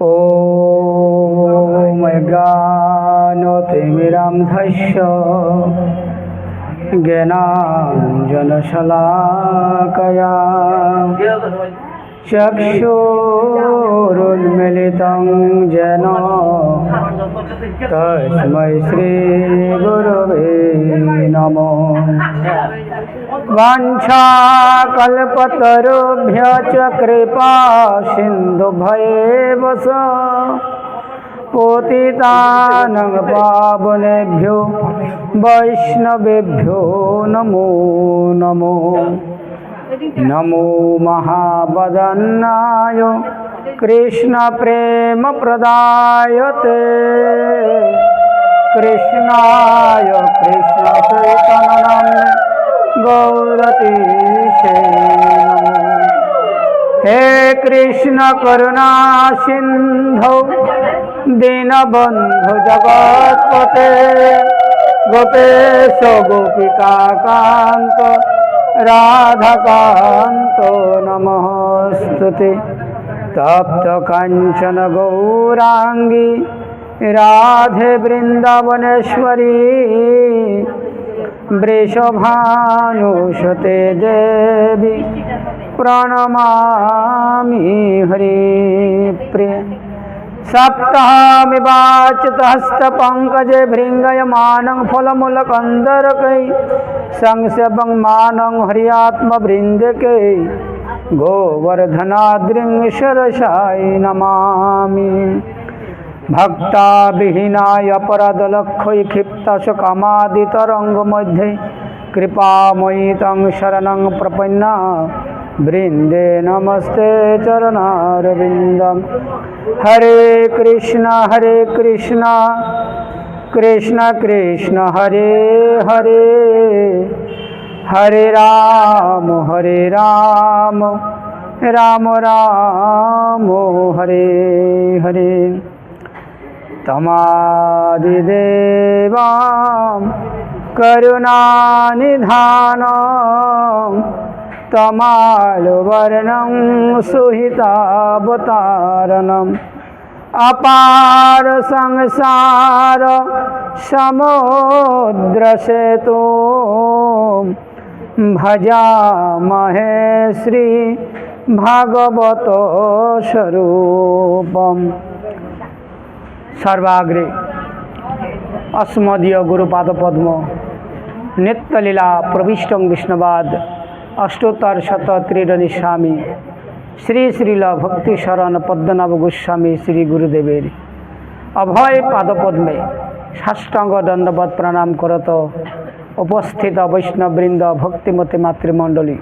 ॐ ज्ञानतिमिरान्धस्य ज्ञानाञ्जनशलाकया चक्षुरुन्मीलितं येन तस्मै श्रीगुरवे नमः। वाञ्छाकल्पतरुभ्यश्च कृपा सिन्धुभ्येव च पतितानां पावनेभ्यो वैष्णवेभ्यो नमो नमो। नमो महावदन्नाय कृष्णप्रेमप्रदायते कृष्णाय कृष्णचैतन्यनाम्ने गौरतीशे नमो। हे कृष्ण करुणा सिन्धौ दीनबन्धु जगत्पते गोपेश गोपिकाकान्त राधाकान्त नमोस्तुते। तप्त कांचन गौरांगी राधे वृंदावनेश्वरी वृषभानुसुते देवी प्रणमामि हरिप्रिय। सप्ताहमिवाच्युतहस्तपङ्कजे भृङ्गयमानं फलमूलकन्दरकै संसेवमानं हरियात्मवृन्दकै गोवर्धनाद्रिं शिरसाय नमामि। भक्ताविहीनाय अपराधलक्ष्यै क्षिप्तशकामादितरङ्गमध्ये कृपामयि तं शरणं प्रपन्ना वृन्दे नमस्ते चरणारविन्दं। हरे कृष्ण कृष्ण कृष्ण हरे हरे हरे राम राम राम हरे हरे। तमादिदेवां करुणानिधानं तमालुवर्णं सुहितावतारणम् अपार संसार समुद्रसेतुं भजामहे श्री भागवत स्वरूपम्। सर्वाग्रे अस्मदीय गुरुपादपद्म नित्यलीला प्रविष्टं विष्णुवाद अष्टोत्तर शतत्रिणी स्वामी श्री श्रील भक्ति शरण पद्मनाभ गोस्वामी श्री गुरुदेवेर अभय पादपद्मे साष्टांग दंडवत प्रणाम करत उपस्थित वैष्णववृंद भक्तिमती मातृमंडली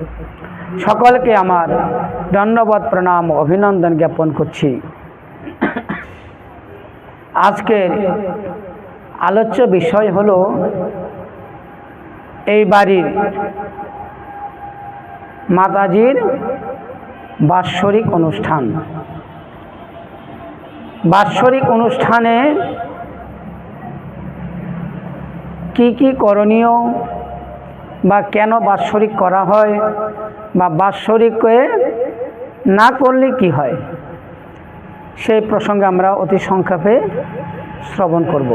सकल के आमार दंडवत प्रणाम अभिनंदन ज्ञापन करछि। आजकेर आलोच्य विषय हलो এই বাড়ির মাতাজির বাৎসরিক অনুষ্ঠান। বাৎসরিক অনুষ্ঠানে কি কি করণীয় বা কেন বাৎসরিক করা হয় বা বাৎসরিকে না করলে কি হয় সেই প্রসঙ্গে আমরা অতি সংক্ষেপে শ্রবণ করব।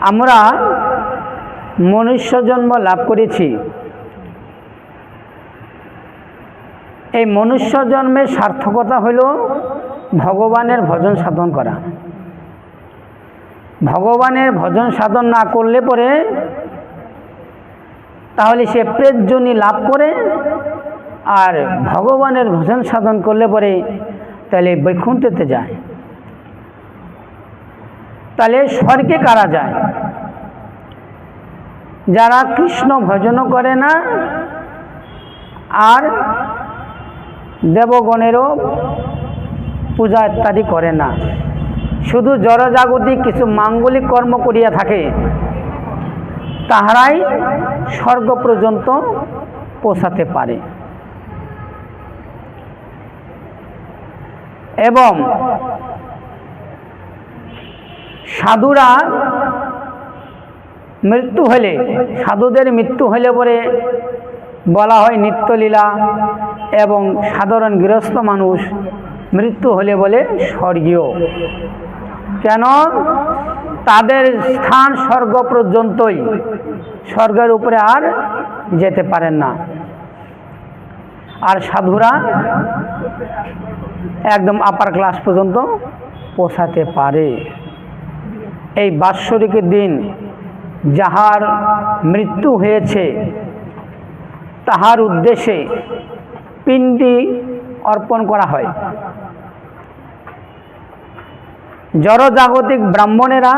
আমরা মনুষ্য জন্ম লাভ করেছি। এই মনুষ্য জন্মের সার্থকতা হল ভগবানের ভজন সাধন করা। ভগবানের ভজন সাধন না করলে পরে তাহলে সে প্রেতজনি লাভ করে, আর ভগবানের ভজন সাধন করলে পরে তাহলে বৈকুণ্ঠতে যায়। তাহলে স্বর্গে কারা যায়? যারা কৃষ্ণ ভজন করে না আর দেবগণেরও পূজা ইত্যাদি করে না, শুধু জড়জাগতিক কিছু মাঙ্গলিক কর্ম করিয়া থাকে, তাহারাই স্বর্গ পর্যন্ত পৌঁছাতে পারে। এবং সাধুরা মৃত্যু হলে, সাধুদের মৃত্যু হলে পরে বলা হয় নিত্যলীলা, এবং সাধারণ গৃহস্থ মানুষ মৃত্যু হলে বলে স্বর্গীয়। কেন? তাদের স্থান স্বর্গ পর্যন্তই, স্বর্গের উপরে আর যেতে পারেন না। আর সাধুরা একদম আপার ক্লাস পর্যন্ত পৌঁছাতে পারে। এই বাৎসরিকের দিন যাহার মৃত্যু হয়েছে তাহার উদ্দেশ্যে পিণ্ডি অর্পণ করা হয়। জড়জাগতিক ব্রাহ্মণেরা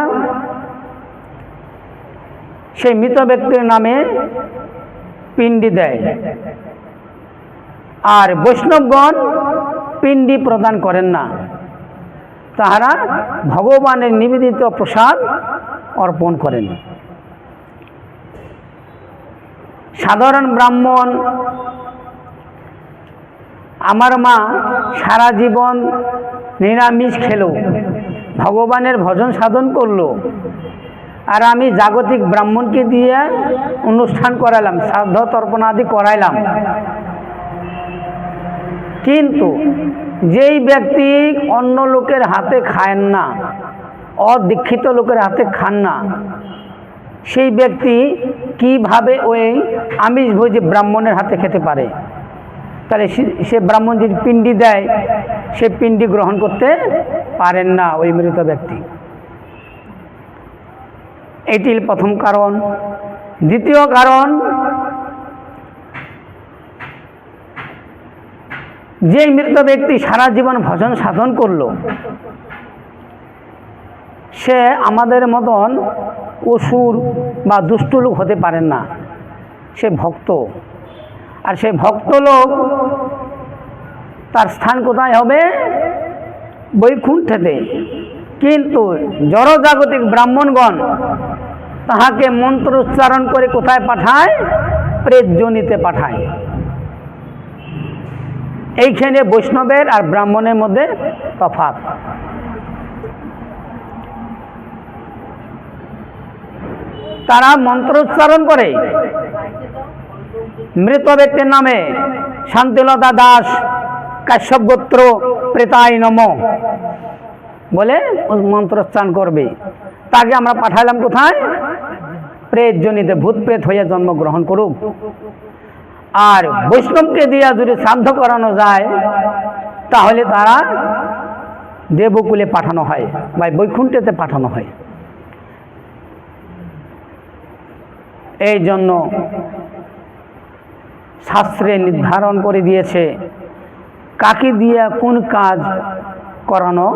সেই মৃত ব্যক্তির নামে পিণ্ডি দেয়, আর বৈষ্ণবগণ পিণ্ডি প্রদান করেন না, তাহারা ভগবানের নিবেদিত প্রসাদ অর্পণ করেন। সাধারণ ব্রাহ্মণ, আমার মা সারা জীবন নিরামিষ খেলো, ভগবানের ভজন সাধন করলো, আর আমি জাগতিক ব্রাহ্মণকে দিয়ে অনুষ্ঠান করালাম, শ্রাদ্ধ তর্পণ আদি করাইলাম। কিন্তু যেই ব্যক্তি অন্য লোকের হাতে খায় না, অদীক্ষিত লোকের হাতে খান না, সেই ব্যক্তি কিভাবে ওই আমিষভোজী ব্রাহ্মণের হাতে খেতে পারে? তাহলে সে ব্রাহ্মণ যদি পিণ্ডি দেয়, সে পিণ্ডি গ্রহণ করতে পারেন না ওই মৃত ব্যক্তি। এটি প্রথম কারণ। দ্বিতীয় কারণ, যে মৃত ব্যক্তি সারা জীবন ভজন সাধন করলো, সে আমাদের মতন অসুর বা দুষ্ট লোক হতে পারেন না, সে ভক্ত। আর সে ভক্ত লোক, তার স্থান কোথায় হবে? বৈকুণ্ঠেতে। কিন্তু জড়জাগতিক ব্রাহ্মণগণ তাহাকে মন্ত্র উচ্চারণ করে কোথায় পাঠায়? প্রেতযোনিতে পাঠায়। এইখানে বৈষ্ণবের আর ব্রাহ্মণের মধ্যে তফাৎ। তারা মন্ত্র উচ্চারণ করে মৃত ব্যক্তির নামে, শান্তিলতা দাস কাশ্যপ গোত্র প্রেতায় নমঃ বলে মন্ত্রোচ্চারণ করবে। তাকে আমরা পাঠালাম কোথায়? প্রেতযোনিতে, ভূত প্রেত হয়ে জন্মগ্রহণ করুক। আর বৈষ্ণবকে দিয়ে যদি শ্রাদ্ধ করানো যায়, তাহলে তারা দেবকুলে পাঠানো হয় বা বৈকুণ্ঠেতে পাঠানো হয়। এই জন্য শাস্ত্রে নির্ধারণ করে দিয়েছে কাকে দিয়ে কোন কাজ করানো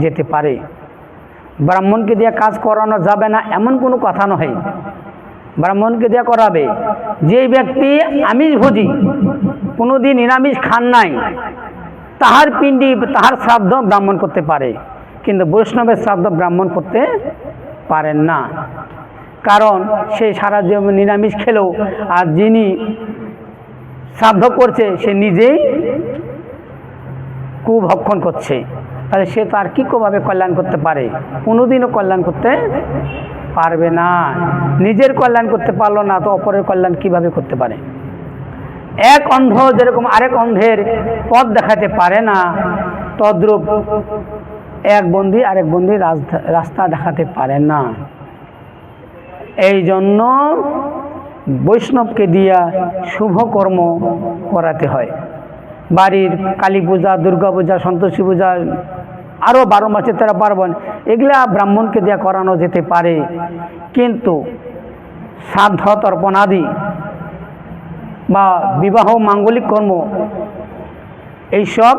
যেতে পারে। ব্রাহ্মণকে দিয়ে কাজ করানো যাবে না এমন কোনো কথা নয়, ব্রাহ্মণকে দিয়ে করাবে। যে ব্যক্তি আমিষভোজী, কোনোদিন নিরামিষ খান নাই, তাহার পিণ্ডি, তাহার শ্রাদ্ধ ব্রাহ্মণ করতে পারে, কিন্তু বৈষ্ণবের শ্রাদ্ধ ব্রাহ্মণ করতে পারেন না। কারণ সে সারা জীবন নিরামিষ খেলেও, আর যিনি শ্রাদ্ধ করছে সে নিজেই কুভক্ষণ করছে, তাহলে সে তার কিভাবে কল্যাণ করতে পারে? কোনোদিনও কল্যাণ করতে পারবে না। নিজের কল্যাণ করতে পারলো না, তো অপরের কল্যাণ কিভাবে করতে পারে? এক অন্ধ যেরকম আরেক অন্ধের পথ দেখাতে পারে না, তদ্রূপ এক বন্দী আরেক বন্দীর রাস্তা দেখাতে পারে না। এই জন্য বৈষ্ণবকে দিয়া শুভ কর্ম করাতে হয়। বাড়ির কালী পূজা, দুর্গা পূজা, সন্তোষী পূজা, আরও 12 মাসে 13 পার্বণ, এগুলা ব্রাহ্মণকে দিয়া করানো যেতে পারে। কিন্তু শ্রাদ্ধ তর্পণ আদি বা বিবাহ মাঙ্গলিক কর্ম, এইসব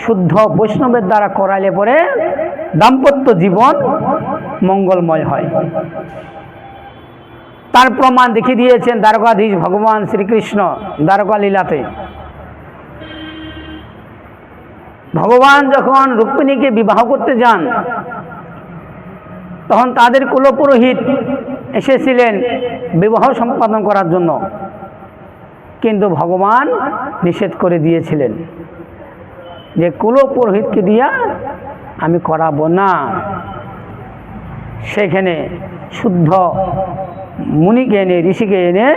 শুদ্ধ বৈষ্ণবের দ্বারা করাইলে পরে দাম্পত্য জীবন মঙ্গলময় হয়। তার প্রমাণ দেখিয়ে দিয়েছেন দ্বারকাধীশ ভগবান শ্রীকৃষ্ণ দ্বারকা লীলাতে। ভগবান যখন রুক্মিণীকে বিবাহ করতে যান, তখন তাদের কুলপুরোহিত এসেছিলেন বিবাহ সম্পাদন করার জন্য, কিন্তু ভগবান নিষেধ করে দিয়েছিলেন যে কুলপুরোহিতকে দিয়া আমি করাবো না। সেখানে শুদ্ধ মুনিকে এনে, ঋষিকে এনে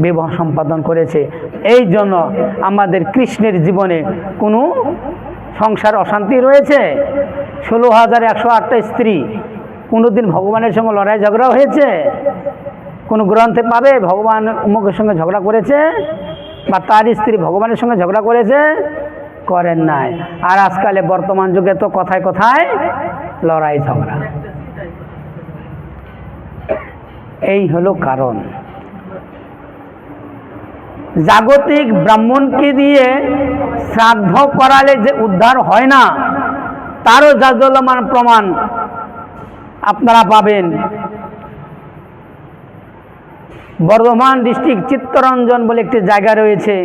বিবাহ সম্পাদন করেছে। এই জন্য আমাদের কৃষ্ণের জীবনে কোনো সংসার অশান্তি রয়েছে? 16,108টা স্ত্রী, কোনোদিন ভগবানের সঙ্গে লড়াই ঝগড়া হয়েছে? কোনো গ্রন্থে পাবে ভগবান অমুকের সঙ্গে ঝগড়া করেছে বা তার স্ত্রী ভগবানের সঙ্গে ঝগড়া করেছে? করেন নাই। আর আজকালে বর্তমান যুগে তো কথায় কথায় লড়াই ঝগড়া। এই হলো কারণ। জাগতিক ব্রাহ্মণকে দিয়ে শ্রাদ্ধ করালে যে উদ্ধার হয় না, তারও জাজলমান প্রমাণ আপনারা পাবেন। বর্ধমান ডিস্ট্রিক্ট চিত্তরঞ্জন বলে একটি জায়গা রয়েছে,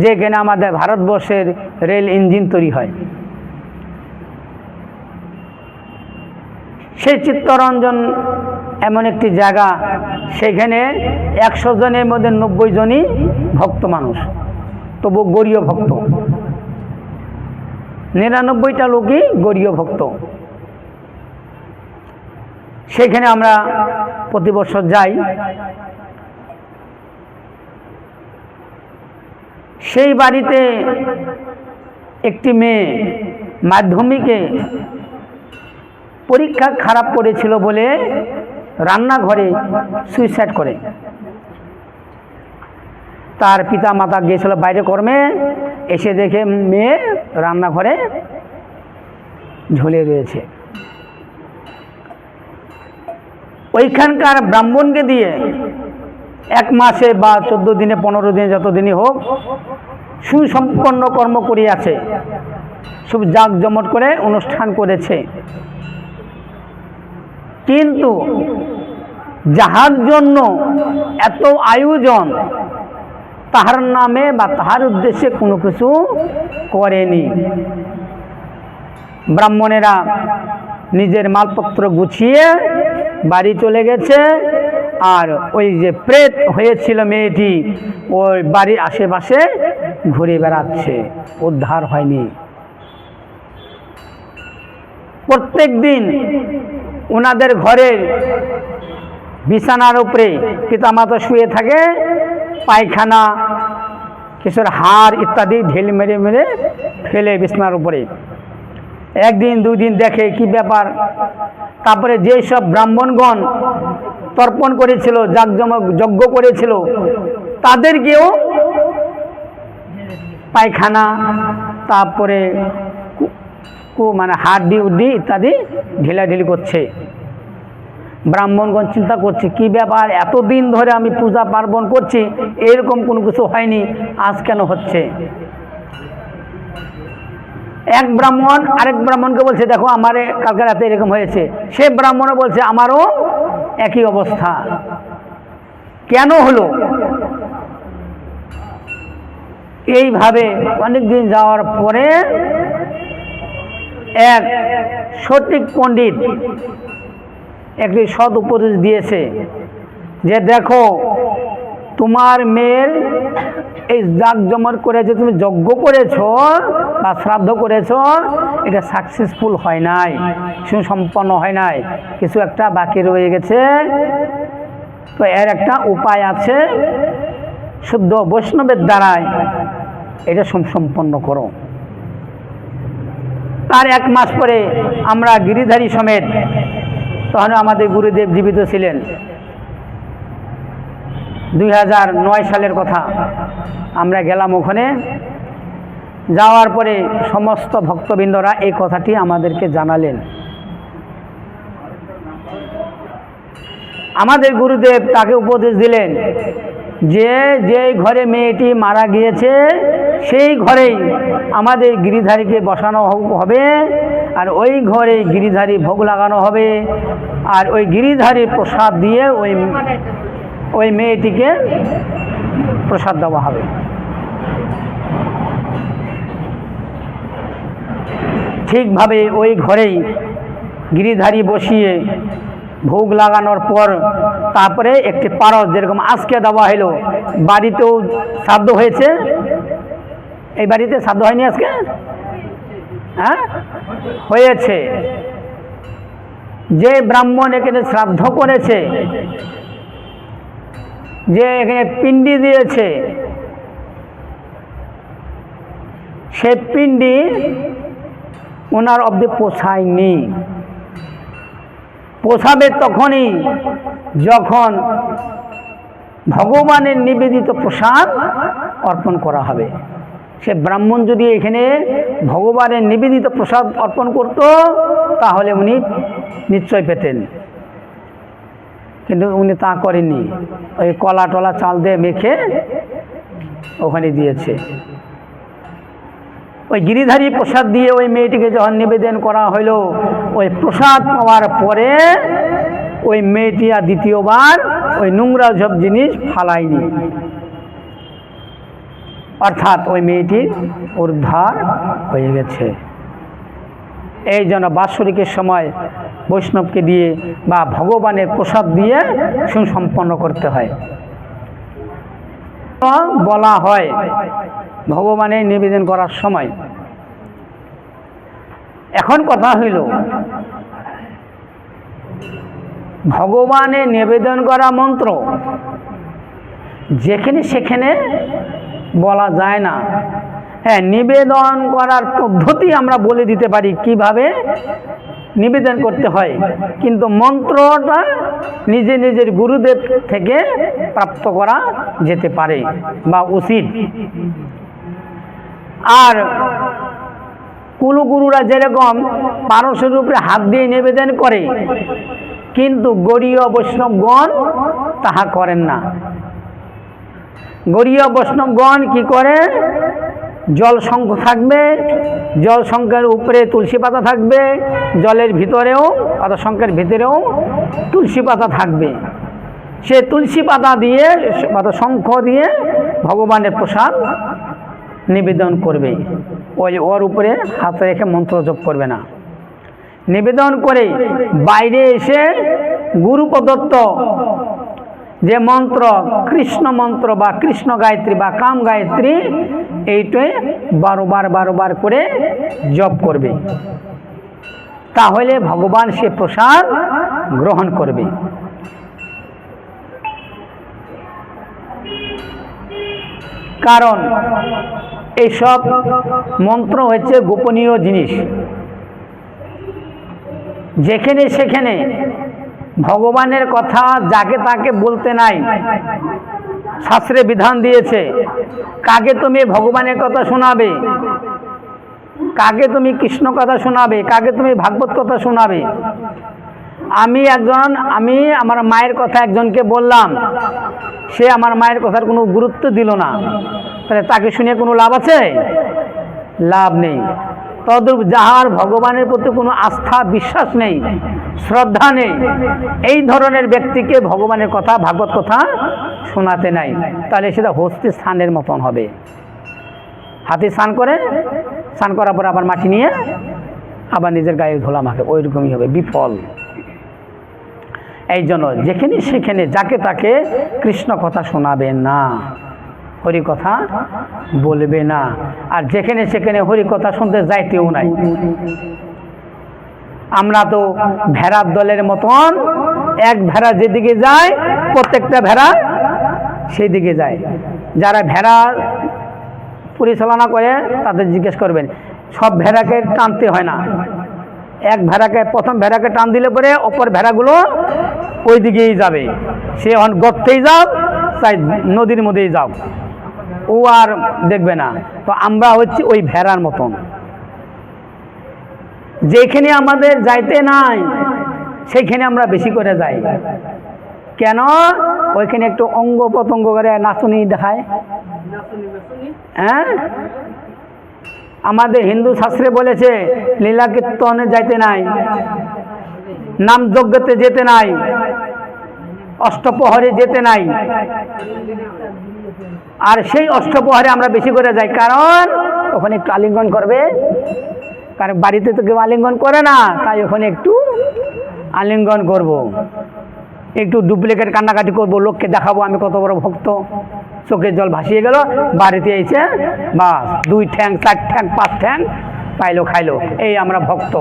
যেখানে আমাদের ভারতবর্ষের রেল ইঞ্জিন তৈরি হয়। সেই চিত্তরঞ্জন এমন একটি জায়গা, সেখানে 100 জনের মধ্যে 90 জনই ভক্ত মানুষ, তবু গৌরীয় ভক্ত। 99টা লোকই গৌরীয় ভক্ত। সেখানে আমরা প্রতি বছর যাই। সেই বাড়িতে একটি মেয়ে মাধ্যমিকে পরীক্ষা খারাপ করেছিল বলে রান্নাঘরে সুইসাইড করে। তার পিতা মাতা গিয়েছিল বাইরে কর্মে, এসে দেখে মেয়ে রান্নাঘরে ঝুলে রয়েছে। ওইখানকার ব্রাহ্মণকে দিয়ে 1 মাসে বা 14 দিনে 15 দিনে যত দিনই হোক সুসম্পন্ন কর্ম করিয়াছে, খুব জাঁকজমট করে অনুষ্ঠান করেছে। কিন্তু যাহার জন্য এত আয়োজন, তাহার নামে বা তাহার উদ্দেশ্যে কোনো কিছু করেনি। ব্রাহ্মণেরা নিজের মালপত্র গুছিয়ে বাড়ি চলে গেছে, আর ওই যে প্রেত হয়েছিল মেয়েটি ওই বাড়ির আশেপাশে ঘুরে বেড়াচ্ছে, উদ্ধার হয়নি। প্রত্যেক দিন ওনাদের ঘরের বিছানার উপরে পিতামাতা শুয়ে থাকে, পায়খানা, কিশোর হাড় ইত্যাদি ঢেল মেরে মেরে ফেলে বিছানার উপরে। 1 দিন 2 দিন দেখে কি ব্যাপার। তারপরে যেসব ব্রাহ্মণগণ তর্পণ করেছিল, জাঁকজমক যজ্ঞ করেছিল, তাদেরকেও পায়খানা, তারপরে মানে হাড্ডি উড্ডি ইত্যাদি ঢিলাঢিলি করছে। ব্রাহ্মণগণ চিন্তা করছে কি ব্যাপার, এতদিন ধরে আমি পূজা পার্বণ করছি, এরকম কোনো কিছু হয়নি, আজ কেন হচ্ছে? এক ব্রাহ্মণ আরেক ব্রাহ্মণকে বলছে, দেখো আমার কালকে রাতে এরকম হয়েছে। সে ব্রাহ্মণও বলছে আমারও একই অবস্থা। কেন হলো? এইভাবে অনেক দিন যাওয়ার পরে এক সঠিক পণ্ডিত একটি সৎ উপদেশ দিয়েছে যে দেখো, তোমার মেয়ের এই জাঁকজমট করে যে তুমি যজ্ঞ করেছো বা শ্রাদ্ধ করেছো, এটা সাকসেসফুল হয় নাই, সুসম্পন্ন হয় নাই, কিছু একটা বাকি রয়ে গেছে। তো এর একটা উপায় আছে, শুদ্ধ বৈষ্ণবের দ্বারাই এটা সুসম্পন্ন করো। তার 1 মাস পরে আমরা গিরিধারী সমেত, তখন আমাদের গুরুদেব জীবিত ছিলেন, 2009 সালের কথা, আমরা গেলাম ওখানে। যাওয়ার পরে সমস্ত ভক্তবৃন্দরা এই কথাটি আমাদেরকে জানালেন। আমাদের গুরুদেব তাকে উপদেশ দিলেন যে যেই ঘরে মেয়েটি মারা গিয়েছে সেই ঘরেই আমাদের গিরিধারীকে বসানো হবে, আর ওই ঘরে গিরিধারী ভোগ লাগানো হবে, আর ওই গিরিধারীর প্রসাদ দিয়ে ওই মেয়েটিকে প্রসাদ দেওয়া হবে। ঠিকভাবে ওই ঘরেই গিরিধারী বসিয়ে ভোগ লাগানোর পর তারপরে একটি পারস, যেরকম আজকে দেওয়া হলো, বাড়িতেও শ্রাদ্ধ হয়েছে। এই বাড়িতে শ্রাদ্ধ হয়নি আজকে? হ্যাঁ হয়েছে। যে ব্রাহ্মণ এখানে শ্রাদ্ধ করেছে যে এখানে পিণ্ডি দিয়েছে, সে পিণ্ডি ওনার অবধি পোষায়নি। পোষাবে তখনই যখন ভগবানের নিবেদিত প্রসাদ অর্পণ করা হবে। সে ব্রাহ্মণ যদি এখানে ভগবানের নিবেদিত প্রসাদ অর্পণ করত তাহলে উনি নিশ্চয় পেতেন, কিন্তু উনি তা করেননি। ওই কলা টলা চাল দিয়ে মেখে ওখানে দিয়েছে। ওই গিরিধারী প্রসাদ দিয়ে ওই মেয়েটিকে যখন নিবেদন করা হলো, ওই প্রসাদ পাওয়ার পরে ওই মেয়েটি আর দ্বিতীয়বার ওই নোংরা সব জিনিস ফালায়নি, অর্থাৎ ওই মেয়েটির উদ্ধার হয়ে গেছে। এই জন্য বাৎসরিকের সময় বৈষ্ণবকে দিয়ে বা ভগবানের প্রসাদ দিয়ে সুসম্পন্ন করতে হয়। বলা হয় ভগবানের নিবেদন করার সময়। এখন কথা হইল, ভগবানের নিবেদন করা মন্ত্র যেখানে সেখানে বলা যায় না। হ্যাঁ, নিবেদন করার পদ্ধতি আমরা বলে দিতে পারি কিভাবে নিবেদন করতে হয়, কিন্তু মন্ত্রটা নিজে নিজের গুরুদেব থেকে প্রাপ্ত করা যেতে পারে বা উচিত। আর কুলগুরুরা যেরকম পারসের উপরে হাত দিয়ে নিবেদন করে, কিন্তু গৌড়ীয় বৈষ্ণবগণ তাহা করেন না। গৌড়ীয় বৈষ্ণবগণ কি করে, জল শঙ্খ থাকবে, জল শঙ্খের উপরে তুলসী পাতা থাকবে, জলের ভিতরেও অর্থাৎ শঙ্খের ভিতরেও তুলসী পাতা থাকবে। সে তুলসী পাতা দিয়ে অর্থাৎ শঙ্খ দিয়ে ভগবানের প্রসাদ নিবেদন করবে। ওর উপরে হাত রেখে মন্ত্র জপ করবে না। নিবেদন করে বাইরে এসে গুরু প্রদত্ত যে মন্ত্র, কৃষ্ণ মন্ত্র বা কৃষ্ণ গায়ত্রী বা কাম গায়ত্রী, এইটাই বারবার করে জপ করবে, তাহলে ভগবান সে প্রসাদ গ্রহণ করবে। কারণ এইসব মন্ত্র হচ্ছে গোপনীয় জিনিস। যেখানে সেখানে ভগবানের কথা যাকে তাকে বলতে নাই। শাস্ত্রে বিধান দিয়েছে কাকে তুমি ভগবানের কথা শোনাবে, কাকে তুমি কৃষ্ণ কথা শোনাবে, কাকে তুমি ভাগবত কথা শোনাবে। আমি আমার মায়ের কথা একজনকে বললাম, সে আমার মায়ের কথার কোনো গুরুত্ব দিল না, তাহলে তাকে শুনে কোনো লাভ আছে? লাভ নেই। তদ্রূপ যাহার ভগবানের প্রতি কোনো আস্থা বিশ্বাস নেই, শ্রদ্ধা নেই, এই ধরনের ব্যক্তিকে ভগবানের কথা ভাগবত কথা শোনাতে নাই, তাহলে সেটা হস্তি স্নানের মতন হবে। হাতি স্নান করে, স্নান করার পর আবার মাটি নিয়ে আবার নিজের গায়ে ধোলা মাখে, ওইরকমই হবে, বিফল। এই জন্য যেখানে সেখানে যাকে তাকে কৃষ্ণ কথা শোনাবে না, হরি কথা বলবে না। আর যেখানে সেখানে হরি কথা শুনতে যাইতেও নাই। আমরা তো ভেড়ার দলের মতন, এক ভেড়া যেদিকে যায় প্রত্যেকটা ভেড়া সেই দিকে যায়। যারা ভেড়া পরিচালনা করে তাদের জিজ্ঞেস করবেন, সব ভেড়াকে টানতে হয় না। এক ভেড়াকে, প্রথম ভেড়াকে টান দিলে পরে অপর ভেড়াগুলো ওই দিকেই যাবে। সে গর্তেই যাও চাই নদীর মধ্যেই যাও, ও আর দেখবে না। তো আমরা হচ্ছে ওই ভেড়ার মতন, যেখানে আমাদের যাইতে নাই সেইখানে আমরা বেশি করে যাই। কেন? ওইখানে একটু অঙ্গ প্রত্যঙ্গ করে নাচুনি দেখায়। হ্যাঁ, আমাদের হিন্দু শাস্ত্রে বলেছে লীলা কীর্তনে যাইতে নাই, নাম যজ্ঞতে যেতে নাই, অষ্টপ্রহরে যেতে নাই। আর সেই অষ্টপ্রহরে আমরা বেশি করে যাই, কারণ ওখানে একটু আলিঙ্গন করবে, কারণ বাড়িতে তো কেউ আলিঙ্গন করে না, তাই ওখানে একটু আলিঙ্গন করব, একটু ডুপ্লিকেট কান্নাকাটি করব, লোককে দেখাবো আমি কত বড় ভক্ত। চোখের জল ভাসিয়ে গেল, বাড়িতে এসে বাস 2 ঠ্যাং 4 ঠ্যাং 5 ঠ্যাং পাইলো খাইলো, এই আমরা ভক্ত।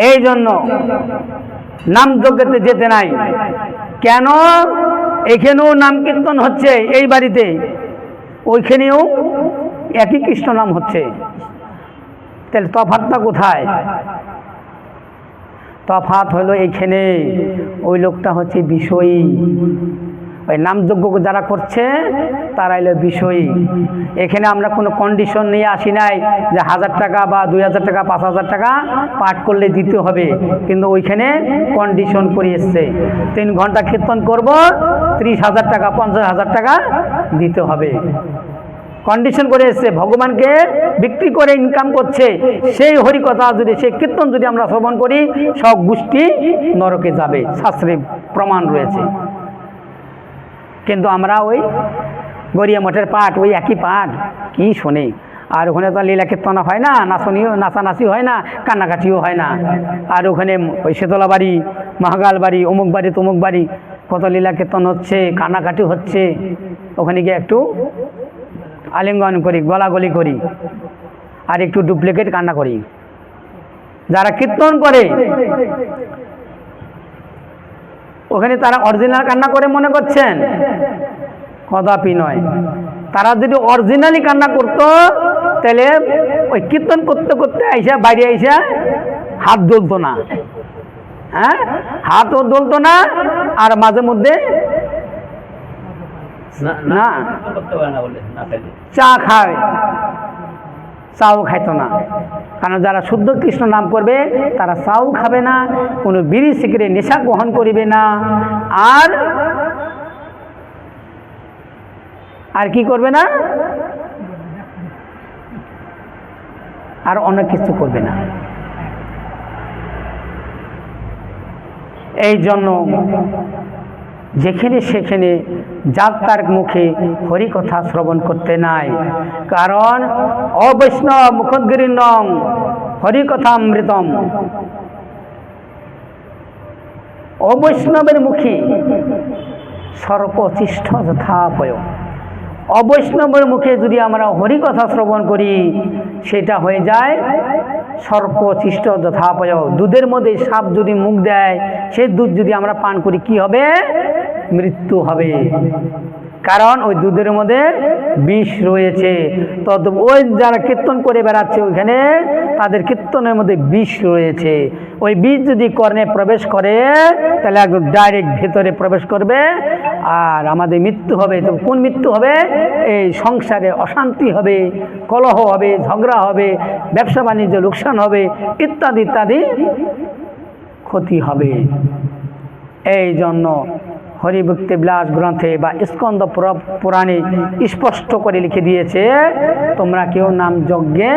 এই জন্য নাম যজ্ঞতে যেতে নাই। কেন? এখানেও নাম কীর্তন হচ্ছে এই বাড়িতে, ওইখানেও একই কৃষ্ণ নাম হচ্ছে, তাহলে তফাৎটা কোথায়? তফাৎ হলো এইখানে, ওই লোকটা হচ্ছে বিষয়ী, ওই নামযজ্ঞ যারা করছে তারা এলো বিষয়ী। এখানে আমরা কোনো কন্ডিশন নিয়ে আসি নাই যে 1000 টাকা বা 2000 টাকা 5000 টাকা পাঠ করলে দিতে হবে, কিন্তু ওইখানে কন্ডিশন করে এসছে 3 ঘন্টা কীর্তন করব, 30,000 টাকা 50,000 টাকা দিতে হবে, কন্ডিশন করে এসছে। ভগবানকে বিক্রি করে ইনকাম করছে। সেই হরিকথা যদি, সেই কীর্তন যদি আমরা শ্রবণ করি, সব গোষ্ঠী নরকে যাবে, শাস্ত্রে প্রমাণ রয়েছে। কিন্তু আমরা ওই গড়িয়া মঠের পাঠ, ওই একই পাঠ কি শোনে। আর ওখানে তো লীলা কীর্তন হয় না, নাচানাচি হয় না, কান্নাকাটিও হয় না। আর ওখানে ওই শীতলা বাড়ি, মহাগাল বাড়ি, অমুক বাড়ি তমুক বাড়ি কত লীলা কীর্তন হচ্ছে, কান্নাকাটি হচ্ছে। ওখানে গিয়ে একটু আলিঙ্গন করি, গলাগলি করি, আর একটু ডুপ্লিকেট কান্না করি। যারা কীর্তন করে ওখানে তারা অরিজিনাল কান্না করে মনে করছেন? কদাপি নয়। তারা যদি অরিজিনালি কান্না করতো তাহলে ওই কীর্তন করতে করতে আইসা বাইরে আইসা হাত দুলতো না, হ্যাঁ, হাতও দুলতো না, আর মাঝে মধ্যে না চা খায়, চাও খাইতো না। কারণ যারা শুদ্ধ কৃষ্ণ নাম করবে তারা চাও খাবে না, কোনো বিড়ি সিগারেট নেশা গ্রহণ করিবে না, আর কি করবে না, আর অনেক কিছু করবে না। এই জন্য যেখানে সেখানে যার তার মুখে হরিকথা শ্রবণ করতে নাই। কারণ অবৈষ্ণব মুখোদ্গিরিণং হরিকথামৃতম, অবৈষ্ণবের মুখে সর্পচিষ্ঠ যথাপয়। অবৈষ্ণবের মুখে যদি আমরা হরিকথা শ্রবণ করি সেটা হয়ে যায় সর্পচিষ্ঠ যথাপয়। দুধের মধ্যে সাপ যদি মুখ দেয়, সেই দুধ যদি আমরা পান করি কি হবে? মৃত্যু হবে। কারণ ওই দুধের মধ্যে বিষ রয়েছে। তো ওই যারা কীর্তন করে বেড়াচ্ছে ওইখানে তাদের কীর্তনের মধ্যে বিষ রয়েছে। ওই বিষ যদি কর্ণে প্রবেশ করে তাহলে একদম ডাইরেক্ট ভেতরে প্রবেশ করবে, আর আমাদের মৃত্যু হবে। তো কোন মৃত্যু হবে? এই সংসারে অশান্তি হবে, কলহ হবে, ঝগড়া হবে, ব্যবসা বাণিজ্য লোকসান হবে, ইত্যাদি ইত্যাদি ক্ষতি হবে। এই জন্য হরিভক্তি বিলাস গ্রন্থে বা স্কন্দ পুরাণে স্পষ্ট করে লিখে দিয়েছে, তোমরা কেউ নাম যজ্ঞে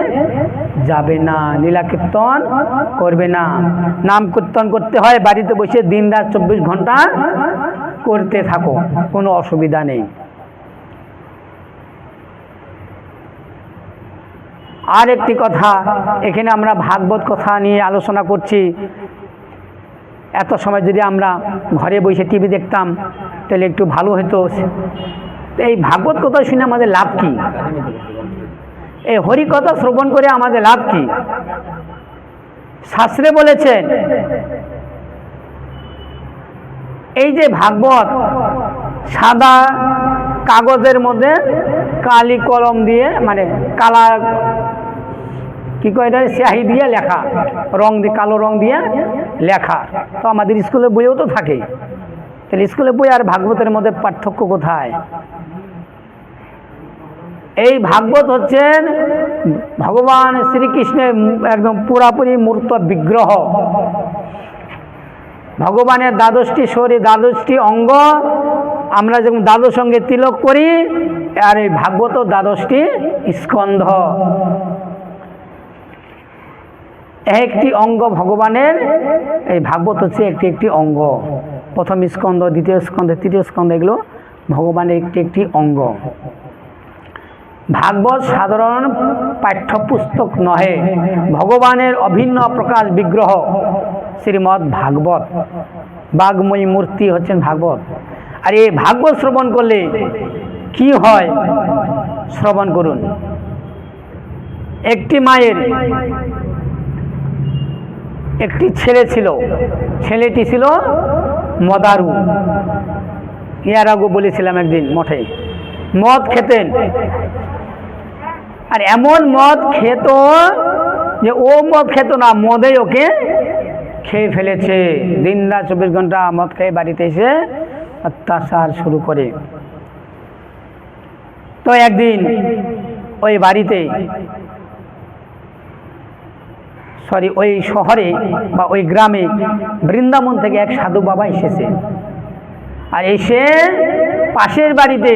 যাবে না, লীলা কীর্তন করবে না। নাম কীর্তন করতে হয় বাড়িতে বসে দিন রাত 24 ঘন্টা করতে থাকো, কোনো অসুবিধা নেই। আর একটি কথা, এখানে আমরা ভাগবত কথা নিয়ে আলোচনা করছি। এত সময় যদি আমরা ঘরে বসে টিভি দেখতাম তাহলে একটু ভালো হতো। এই ভাগবত কথা শুনে আমাদের লাভ কি? এই হরিকথা শ্রবণ করে আমাদের লাভ কি? শাস্ত্রে বলেছেন এই যে ভাগবত সাদা কাগজের মধ্যে কালি কলম দিয়ে, মানে কালা কি কয় এটা, স্যাহি দিয়ে লেখা, রং দিয়ে, কালো রং দিয়ে লেখা। তো আমাদের স্কুলের বইও তো থাকে, তাহলে স্কুলের বই আর ভাগবতের মধ্যে পার্থক্য কোথায়? এই ভাগবত হচ্ছেন ভগবান শ্রীকৃষ্ণের একদম পুরাপুরি মূর্ত বিগ্রহ। ভগবানের 12টি শরীর, 12টি অঙ্গ। আমরা যেমন 12 অঙ্গে তিলক করি, আর এই ভাগবত 12টি স্কন্ধ। একটি অঙ্গ ভগবানের, এই ভাগবত হচ্ছে একটি একটি অঙ্গ। প্রথম স্কন্ধ, দ্বিতীয় স্কন্ধ, তৃতীয় স্কন্ধ, এগুলো ভগবানের একটি একটি অঙ্গ। ভাগবত সাধারণ পাঠ্যপুস্তক নহে, ভগবানের অভিন্ন প্রকাশ বিগ্রহ শ্রীমদ্ ভাগবত। বাগময়ী মূর্তি হচ্ছেন ভাগবত। আর এই ভাগবত শ্রবণ করলে কি হয় শ্রবণ করুন। একটি মায়ের একটি ছেলে ছিল, ছেলেটি ছিল মদারু। এর আগে বলেছিলাম একদিন মঠে, মদ খেতেন। আর এমন মদ খেত যে ও মদ খেত না, মদেই ওকে খেয়ে ফেলেছে। দিন রাত 24 ঘন্টা মদ খেয়ে বাড়িতে এসে অত্যাচার শুরু করে। তো একদিন ওই বাড়িতে ওই শহরে বা ওই গ্রামে বৃন্দাবন থেকে এক সাধু বাবা এসেছে। আর এসে পাশের বাড়িতে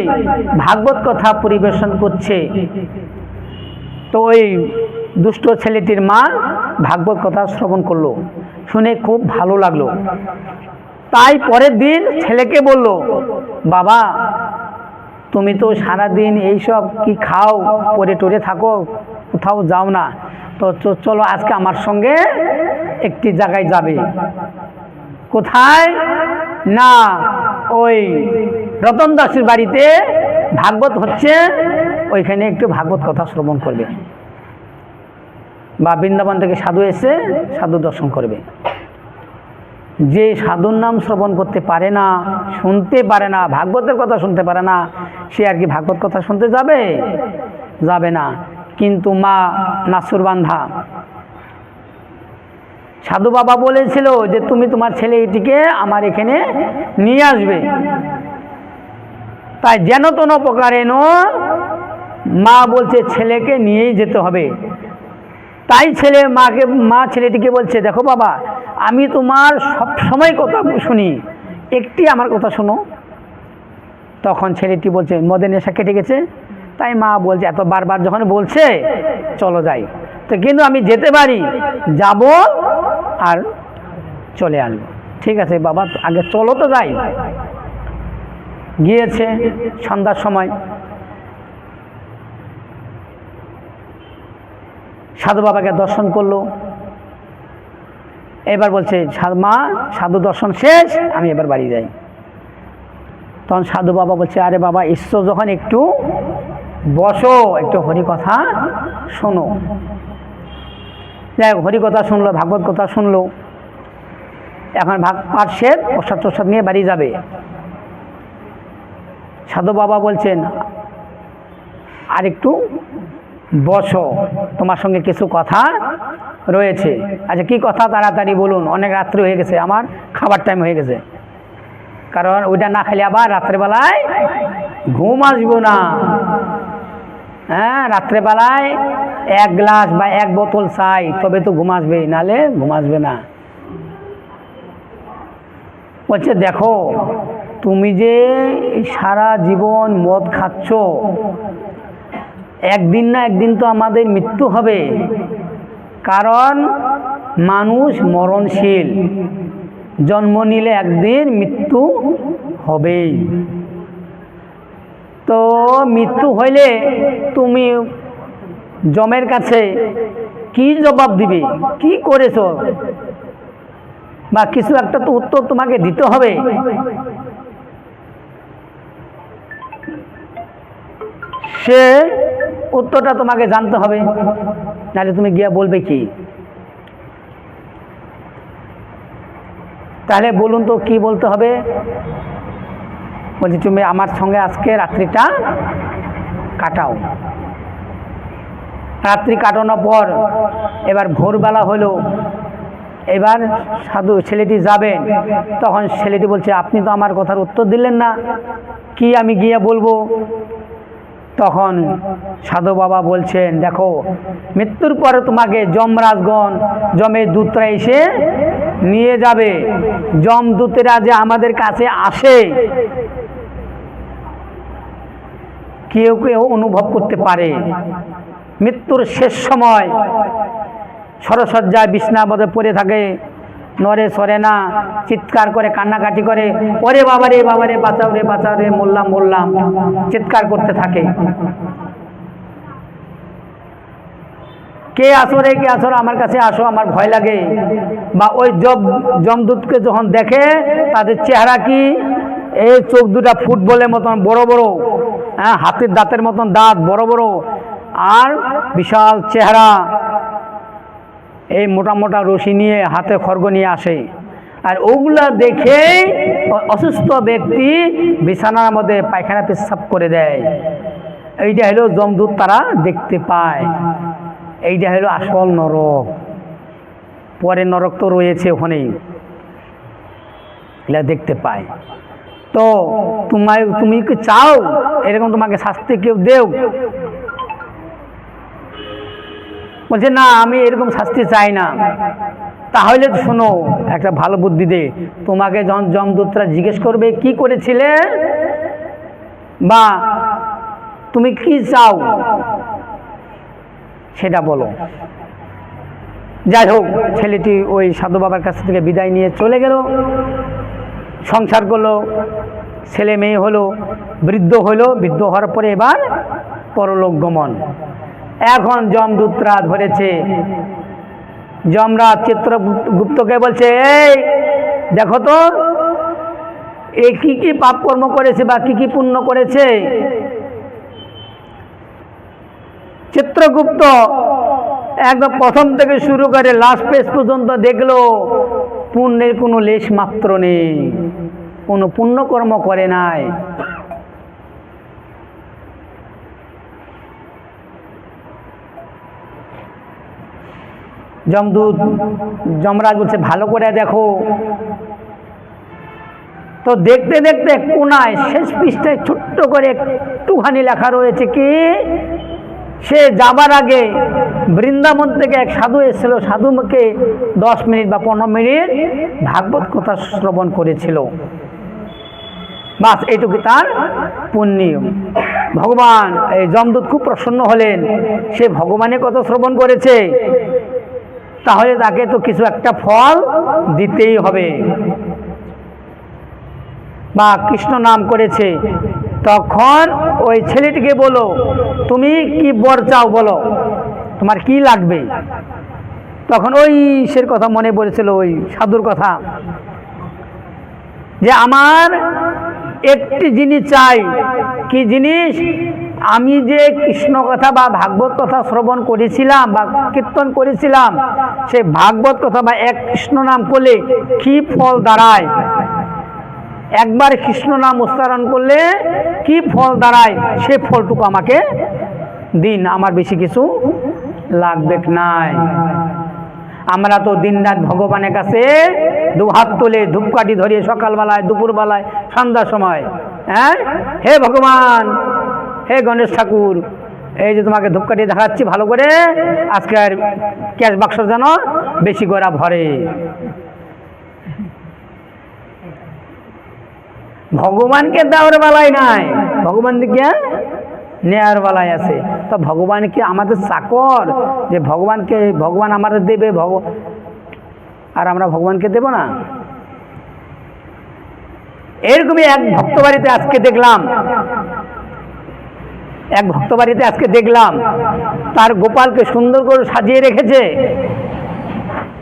ভাগবত কথা পরিবেশন করছে। তো ওই দুষ্ট ছেলেটির মা ভাগবত কথা শ্রবণ করলো, শুনে খুব ভালো লাগলো। তাই পরের দিন ছেলেকে বলল, বাবা তুমি তো সারাদিন এইসব কি খাও, পরে টরে থাকো, কোথাও যাও না, তো চলো আজকে আমার সঙ্গে একটি জায়গায় যাবে। কোথায়? না, ওই রতন দাসের বাড়িতে ভাগবত হচ্ছে, ওইখানে একটু ভাগবত কথা শ্রবণ করবে। বা বৃন্দাবন থেকে সাধু এসে সাধু দর্শন করবে। যে সাধুর নাম শ্রবণ করতে পারে না, শুনতে পারে না, ভাগবতের কথা শুনতে পারে না, সে আর কি ভাগবত কথা শুনতে যাবে? যাবে না। কিন্তু মা নাসুরবান্ধা সাধু বাবা বলেছিল যে তুমি তোমার ছেলে এটিকে আমার এখানে নিয়ে আসবে। তাই যেন তেন প্রকারেণ মা বলছে ছেলেকে নিয়েই যেতে হবে। তাই মা ছেলেটিকে বলছে, দেখো বাবা, আমি তোমার সব সময় কথা শুনি, একটি আমার কথা শোনো। তখন ছেলেটি বলছে মদের নেশা কেটে গেছে। তাই মা বলছে, এত বারবার যখন বলছে চলো যাই, তো কিন্তু আমি যেতে পারি, যাব আর চলে আসবো। ঠিক আছে বাবা, আগে চলো তো যাই। গিয়েছে সন্ধ্যার সময়। সাধু বাবাকে দর্শন করলো। এবার বলছে, মা সাধু দর্শন শেষ, আমি এবার বাড়ি যাই। তখন সাধু বাবা বলছে, আরে বাবা এসছো যখন একটু বসো, একটু হরি কথা শোনো। যাই হোক, হরি কথা শুনলো, ভাগবত কথা শুনলো। এখন পাঠ শেষ, প্রসাদ প্রসাদ নিয়ে বাড়ি যাবে। সাধু বাবা বলছেন, আর একটু বসো, তোমার সঙ্গে কিছু কথা রয়েছে। আচ্ছা কি কথা, তাড়াতাড়ি বলুন, অনেক রাত্রি হয়ে গেছে, আমার খাবার টাইম হয়ে গেছে। কারণ ওইটা না খেলে আবার রাত্রেবেলায় ঘুম আসবো না। হ্যাঁ, রাত্রেবেলায় 1 গ্লাস বা 1 বোতল চাই, তবে তো ঘুম আসবে, নালে ঘুম আসবে না। বলছে দেখো, তুমি যে সারা জীবন মদ খাচ্ছ, একদিন না একদিন তো আমাদের মৃত্যু হবে। কারণ মানুষ মরণশীল, জন্ম নিলে একদিন মৃত্যু হবেই। তো মৃত্যু হইলে তুমি যমের কাছে কি জবাব দিবে, কি করেছো, বা কিছু একটা তো উত্তর তোমাকে দিতে হবে। সে উত্তরটা তোমাকে জানতে হবে, নাহলে তুমি গিয়া বলবে কি? তাহলে বলুন তো কি বলতে হবে? বলছি তুমি আমার সঙ্গে আজকে রাত্রিটা কাটাও। রাত্রি কাটানোর পর এবার ভোরবেলা হলো, এবার সাধু ছেলেটি যাবেন। তখন ছেলেটি বলছে, আপনি তো আমার কথার উত্তর দিলেন না, কি আমি গিয়ে বলবো? তখন সাধু বাবা বলছেন, দেখো মৃত্যুর পরে তোমাকে যমরাজগণ, যমের দূতরা এসে নিয়ে যাবে। যমদূতেরা যে আমাদের কাছে আসে, কেউ কেউ অনুভব করতে পারে। মৃত্যুর শেষ সময় সরসজ্জায় বিছানায় পড়ে থাকে, নড়ে সরে না, চিৎকার করে কান্নাকাটি করে, ওরে বাবা রে বাবা রে, বাঁচাও রে বাঁচাও রে, মরলাম মরলাম, চিৎকার করতে থাকে। কে আসো রে, কে আসো, আমার কাছে আসো, আমার ভয় লাগে। বা ওই যমদূতকে যখন দেখে, তাদের চেহারা কি, এই চোখ দুটা ফুটবলের মতন বড় বড়, হ্যাঁ, হাতির দাঁতের মতন দাঁত বড় বড়, আর বিশাল চেহারা। এই মোটা মোটা রশি নিয়ে হাতে খড়গ নিয়ে আসে, আর ওগুলা দেখে অসুস্থ ব্যক্তি বিছানার মধ্যে পায়খানা পেশাব করে দেয়। এইটা হলো যমদূত, তারা দেখতে পায়। এইটা হলো আসল নরক। পরে নরক তো রয়েছে ওখানেই, এগুলা দেখতে পায়। তো তুমি কি চাও এরকম তোমাকে শাস্তি কেউ দেও? বলছে না, আমি এরকম শাস্তি চাই না। তাহলে শোনো, একটা ভালো বুদ্ধি দে। তোমাকে যখন যমদূতরা জিজ্ঞেস করবে কি করেছিলে বা তুমি কি চাও, সেটা বলো। যাই হোক, ছেলেটি ওই সাধু বাবার কাছ থেকে বিদায় নিয়ে চলে গেল, সংসার করলো, ছেলে মেয়ে হলো, বৃদ্ধ হলো। বৃদ্ধ হওয়ার পরে এবার পরলোক গমন। এখন যমদূতরা ধরেছে। যমরাজ চিত্রগুপ্তকে বলছে, এই দেখো তো এ কি কি পাপ কর্ম করেছে বা কি কি পুণ্য করেছে। চিত্রগুপ্ত একদম প্রথম থেকে শুরু করে লাস্ট পেজ পর্যন্ত দেখলো পুণ্যের কোনো লেশ মাত্র নেই, কোনো পুণ্যকর্ম করে নাই। যমরাজ বলছে ভালো করে দেখো। তো দেখতে দেখতে কোনায় শেষ পৃষ্ঠায় ছোট্ট করে একটুখানি লেখা রয়েছে কি, সে যাবার আগে বৃন্দাবন থেকে এক সাধু এসেছিল, সাধুকে 10 মিনিট বা 15 মিনিট ভাগবত কথা শ্রবণ করেছিল, বাস এইটুকু তার পুণ্য। ভগবান এই যমদূত খুব প্রসন্ন হলেন, সে ভগবানের কথা শ্রবণ করেছে, তাহলে তাকে তো কিছু একটা ফল দিতেই হবে, বা কৃষ্ণ নাম করেছে। তখন ওই ছেলেটিকে বলো, তুমি কি বর চাও, বলো তোমার কি লাগবে। তখন ওই সের কথা মনে পড়েছিল, ওই সাধুর কথা, যে আমার একটি জিনিস চাই। কি জিনিস? আমি যে কৃষ্ণ কথা বা ভাগবত কথা শ্রবণ করেছিলাম বা কীর্তন করেছিলাম, সে ভাগবত কথা বা এক কৃষ্ণ নাম করলে কি ফল দাঁড়ায়, একবার কৃষ্ণ নাম উচ্চারণ করলে কি ফল দাঁড়ায়, সে ফলটুকু আমাকে দিন, আমার বেশি কিছু লাগবে নাই। আমরা তো দিনরাত ভগবানের কাছে দুহাত তুলে ধূপকাঠি ধরিয়ে সকালবেলায়, দুপুরবেলায়, সন্ধ্যার সময়, হ্যাঁ, হে ভগবান, হে গণেশ ঠাকুর, এই যে তোমাকে ধূপকাঠি দেখাচ্ছি, ভালো করে আজকের ক্যাশ বাক্স যেন বেশি করে ভরে। ভগবানকে দেওয়ার বেলায় নাই, ভগবান দিকে নেয়ার বেলায় আছে। তো ভগবান কি আমাদের চাকর যে ভগবান আমাদের দেবে, আর আমরা ভগবানকে দেব না? এরকমই এক ভক্ত বাড়িতে আজকে দেখলাম, তার গোপালকে সুন্দর করে সাজিয়ে রেখেছে,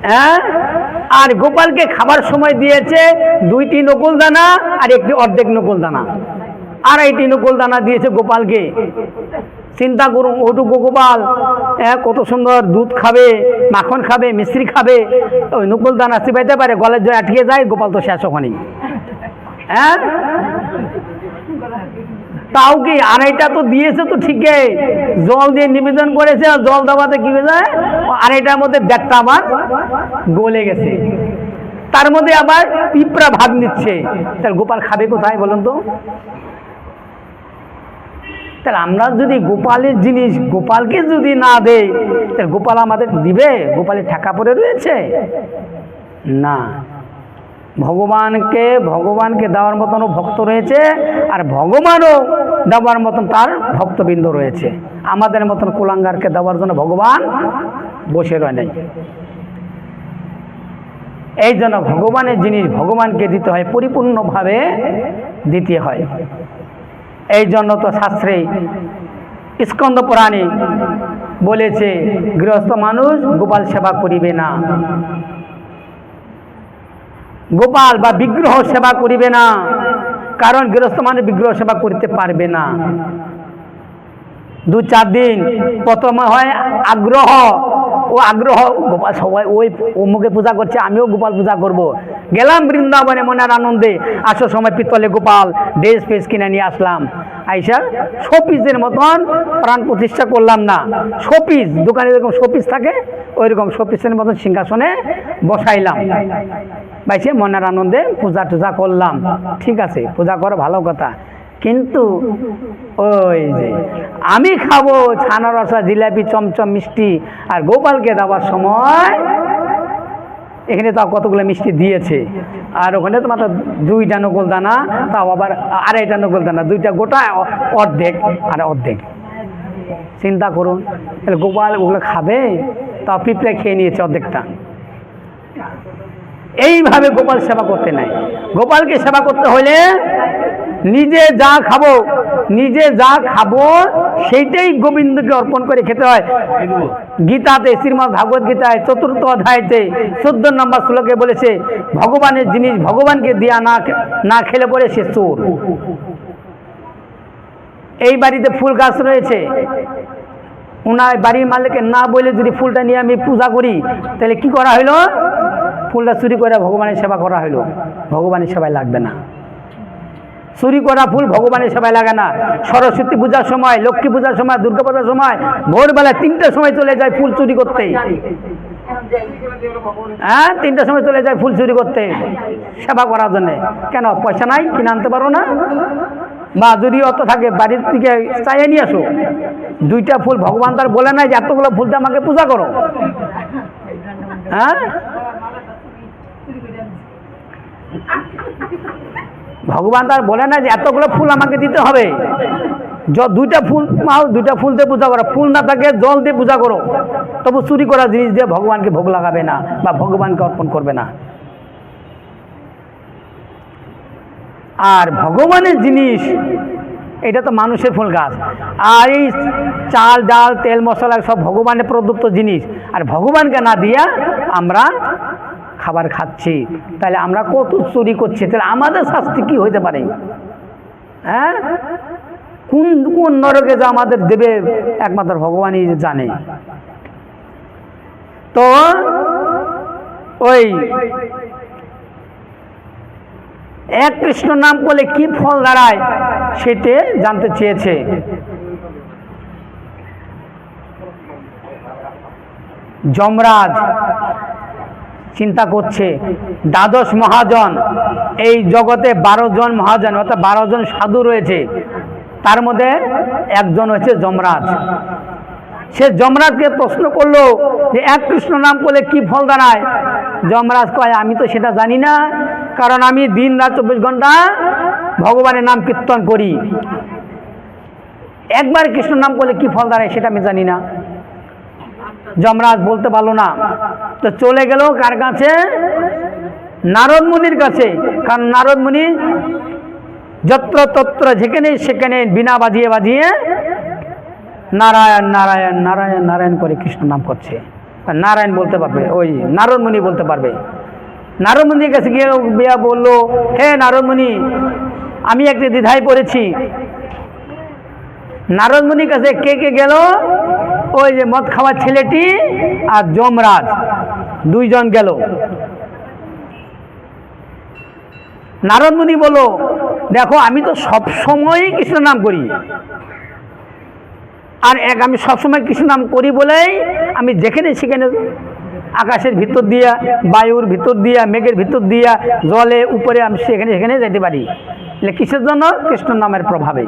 হ্যাঁ, আর গোপালকে খাবার সময় দিয়েছে 2টি নকুল দানা আর একটি অর্ধেক নকুল দানা, 2.5টি নকুল দানা দিয়েছে গোপালকে। চিন্তা করুন, ওটুকু গোপাল কত সুন্দর দুধ খাবে, মাখন খাবে, মিশ্রি খাবে, ওই নকুল দানা চিবাইতে পারে, গলার জয় আটকে যায়, গোপাল তো শেষ ওখানে। হ্যাঁ, তাও কি 2.5টা তো দিয়েছে তো ঠিকই, জল দিয়ে নিবেদন করেছে, আর জল দেওয়াতে কি হয়ে যায়, 2.5টার মধ্যে 1.5টা আবার গলে গেছে, তার মধ্যে আবার পিঁপড়া ভাগ নিচ্ছে। তাহলে গোপাল খাবে কোথায় বলুন তো? তাহলে আমরা যদি গোপালের জিনিস গোপালকে যদি না দেই, তাহলে গোপাল আমাদের দিবে? গোপালের ঠেকা পড়ে রয়েছে না। ভগবানকে দেওয়ার মতনও ভক্ত রয়েছে, আর ভগবানও দেওয়ার মতন তার ভক্তবৃন্দ রয়েছে। আমাদের মতন কুলাঙ্গারকে দেওয়ার জন্য ভগবান বসে রয় নাই। এই জন্য ভগবানের জিনিস ভগবানকে দিতে হয়, পরিপূর্ণভাবে দিতে হয়। এই জন্য তো শাস্ত্রে স্কন্দ পুরাণে বলেছে, গৃহস্থ মানুষ গোপাল সেবা করিবে না, গোপাল বা বিগ্রহ সেবা করিবে না, কারণ গৃহস্থ মানুষ বিগ্রহ সেবা করতে পারবে না। 2-4 দিন প্রথমে হয় আগ্রহ, ও আগ্রহ, গোপাল সবাই ওই অমুকে পূজা করছে, আমিও গোপাল পূজা করব। গেলাম বৃন্দাবনে মনের আনন্দে, আসার সময় পিতলে গোপাল ড্রেস ফেস কিনে নিয়ে আসলাম। আইসা শোপিসের মতন প্রাণ প্রতিষ্ঠা করলাম না, শোপিস দোকানে যেরকম শোপিস থাকে ওই রকম শোপিসের মতন সিংহাসনে বসাইলাম। বাইসে মনের আনন্দে পূজা টুজা করলাম। ঠিক আছে, পূজা করা ভালো কথা, কিন্তু ওই যে আমি খাবো ছানা রসা, জিলাপি, চমচম মিষ্টি, আর গোপালকে দেওয়ার সময় এখানে তাও কতগুলো মিষ্টি দিয়েছে, আর ওখানে তো মাত্র 2টা নকল দানা, তাও আবার 2.5টা নকল দানা, 2টা গোটা, অর্ধেক আর অর্ধেক। চিন্তা করুন, তাহলে গোপাল ওগুলো খাবে? তাও পিঁপড়ে খেয়ে নিয়েছে অর্ধেকটা। এইভাবে গোপাল সেবা করতে নাই। গোপালকে সেবা করতে হলে নিজে যা খাবো সেইটাই গোবিন্দকে অর্পণ করে খেতে হয়। গীতাতে, শ্রীমদ্ ভাগবত গীতায় 4th অধ্যায়তে 14 নম্বর শ্লোকে বলেছে, ভগবানের জিনিস ভগবানকে দিয়া না খেলে পরে সে চোর। এই বাড়িতে ফুল গাছ রয়েছে, ওনার বাড়ির মালিককে না বলে যদি ফুলটা নিয়ে আমি পূজা করি, তাহলে কি করা হইলো? ফুলটা চুরি করে ভগবানের সেবা করা হইলো। ভগবানের সেবায় লাগবে না। চুরি করা ফুল ভগবানের সেবায় লাগে না। সরস্বতী পূজার সময়, লক্ষ্মী পূজার সময়, দুর্গা পূজার সময় ভোরবেলা 3টার সময় চলে যায় ফুল চুরি করতে। হ্যাঁ, 3টার সময় চলে যায় ফুল চুরি করতে সেবা করার জন্য। কেন? পয়সা নাই, কিনে আনতে পারো না? বা যদি অত থাকে বাড়ির থেকে চাইয়ে নিয়ে আসো। 2টা ফুল ভগবান তার বলে নাই যে এতগুলো ফুলতে আমাকে পূজা করো। হ্যাঁ, ভগবান তার বলে না যে এতগুলো ফুল আমাকে দিতে হবে। 2টা ফুল পাও, 2টা ফুল দিয়ে পূজা করো। ফুল না থাকে জল দিয়ে পূজা করো, তবু চুরি করা জিনিস দিয়ে ভগবানকে ভোগ লাগাবে না বা ভগবানকে অর্পণ করবে না। আর ভগবানের জিনিস এটা তো মানুষের ফুল গাছ, আর এই চাল ডাল তেল মশলা সব ভগবানের প্রদত্ত জিনিস, আর ভগবানকে না দিয়া আমরা খাবার খাচ্ছি, তাহলে আমরা কত চুরি করছি। তাহলে আমাদের শাস্তি কি হইতে পারে? হ্যাঁ, কোন কোন নরকে যা আমাদের দেবে একমাত্র ভগবানই জানে। তো ওই এক কৃষ্ণ নাম করলে কি ফল দাঁড়ায় সেটা জানতে চেয়েছে। যমরাজ চিন্তা করছে, 12 মহাজন, এই জগতে 12 জন মহাজন অর্থাৎ 12 জন সাধু রয়েছে, তার মধ্যে একজন হচ্ছে যমরাজ। সে যমরাজকে প্রশ্ন করলো যে এক কৃষ্ণ নাম করলে কি ফল দাঁড়ায়? যমরাজ কয়, আমি তো সেটা জানি না, কারণ আমি দিন রাত 24 ঘন্টা ভগবানের নাম কীর্তন করি। একবার কৃষ্ণ নাম করলে কি ফল দাঁড়ায় সেটা আমি জানি না। যমরাজ বলতে পারলো না, তো চলে গেল কার কাছে? নারদ মুনির কাছে। কারণ নারদ মুনি যত্র তত্র যেখানে সেখানে বিনা বাজিয়ে বাজিয়ে নারায়ণ নারায়ণ নারায়ণ নারায়ণ করে কৃষ্ণ নাম করছে। নারায়ণ বলতে পারবে, ওই নারদ মুনি বলতে পারবে। নারদ মুনির কাছে গিয়ে বিয়া বললো, হে নারদ মুনি, আমি একটি দ্বিধায় পড়েছি। নারদ মুনির কাছে কে কে গেল? ওই যে মদ খাওয়ার ছেলেটি আর যমরাজ, 2 জন গেল। নারদ মুনি বলল, দেখো আমি তো সবসময়ই কৃষ্ণ নাম করি, আর আমি সবসময় কৃষ্ণ নাম করি বলেই আমি যেখানে সেখানে আকাশের ভিতর দিয়া, বায়ুর ভিতর দিয়া, মেঘের ভিতর দিয়া, জলে উপরে আমি সেখানে সেখানে যেতে পারি। কিসের জন্য? কৃষ্ণ নামের প্রভাবে।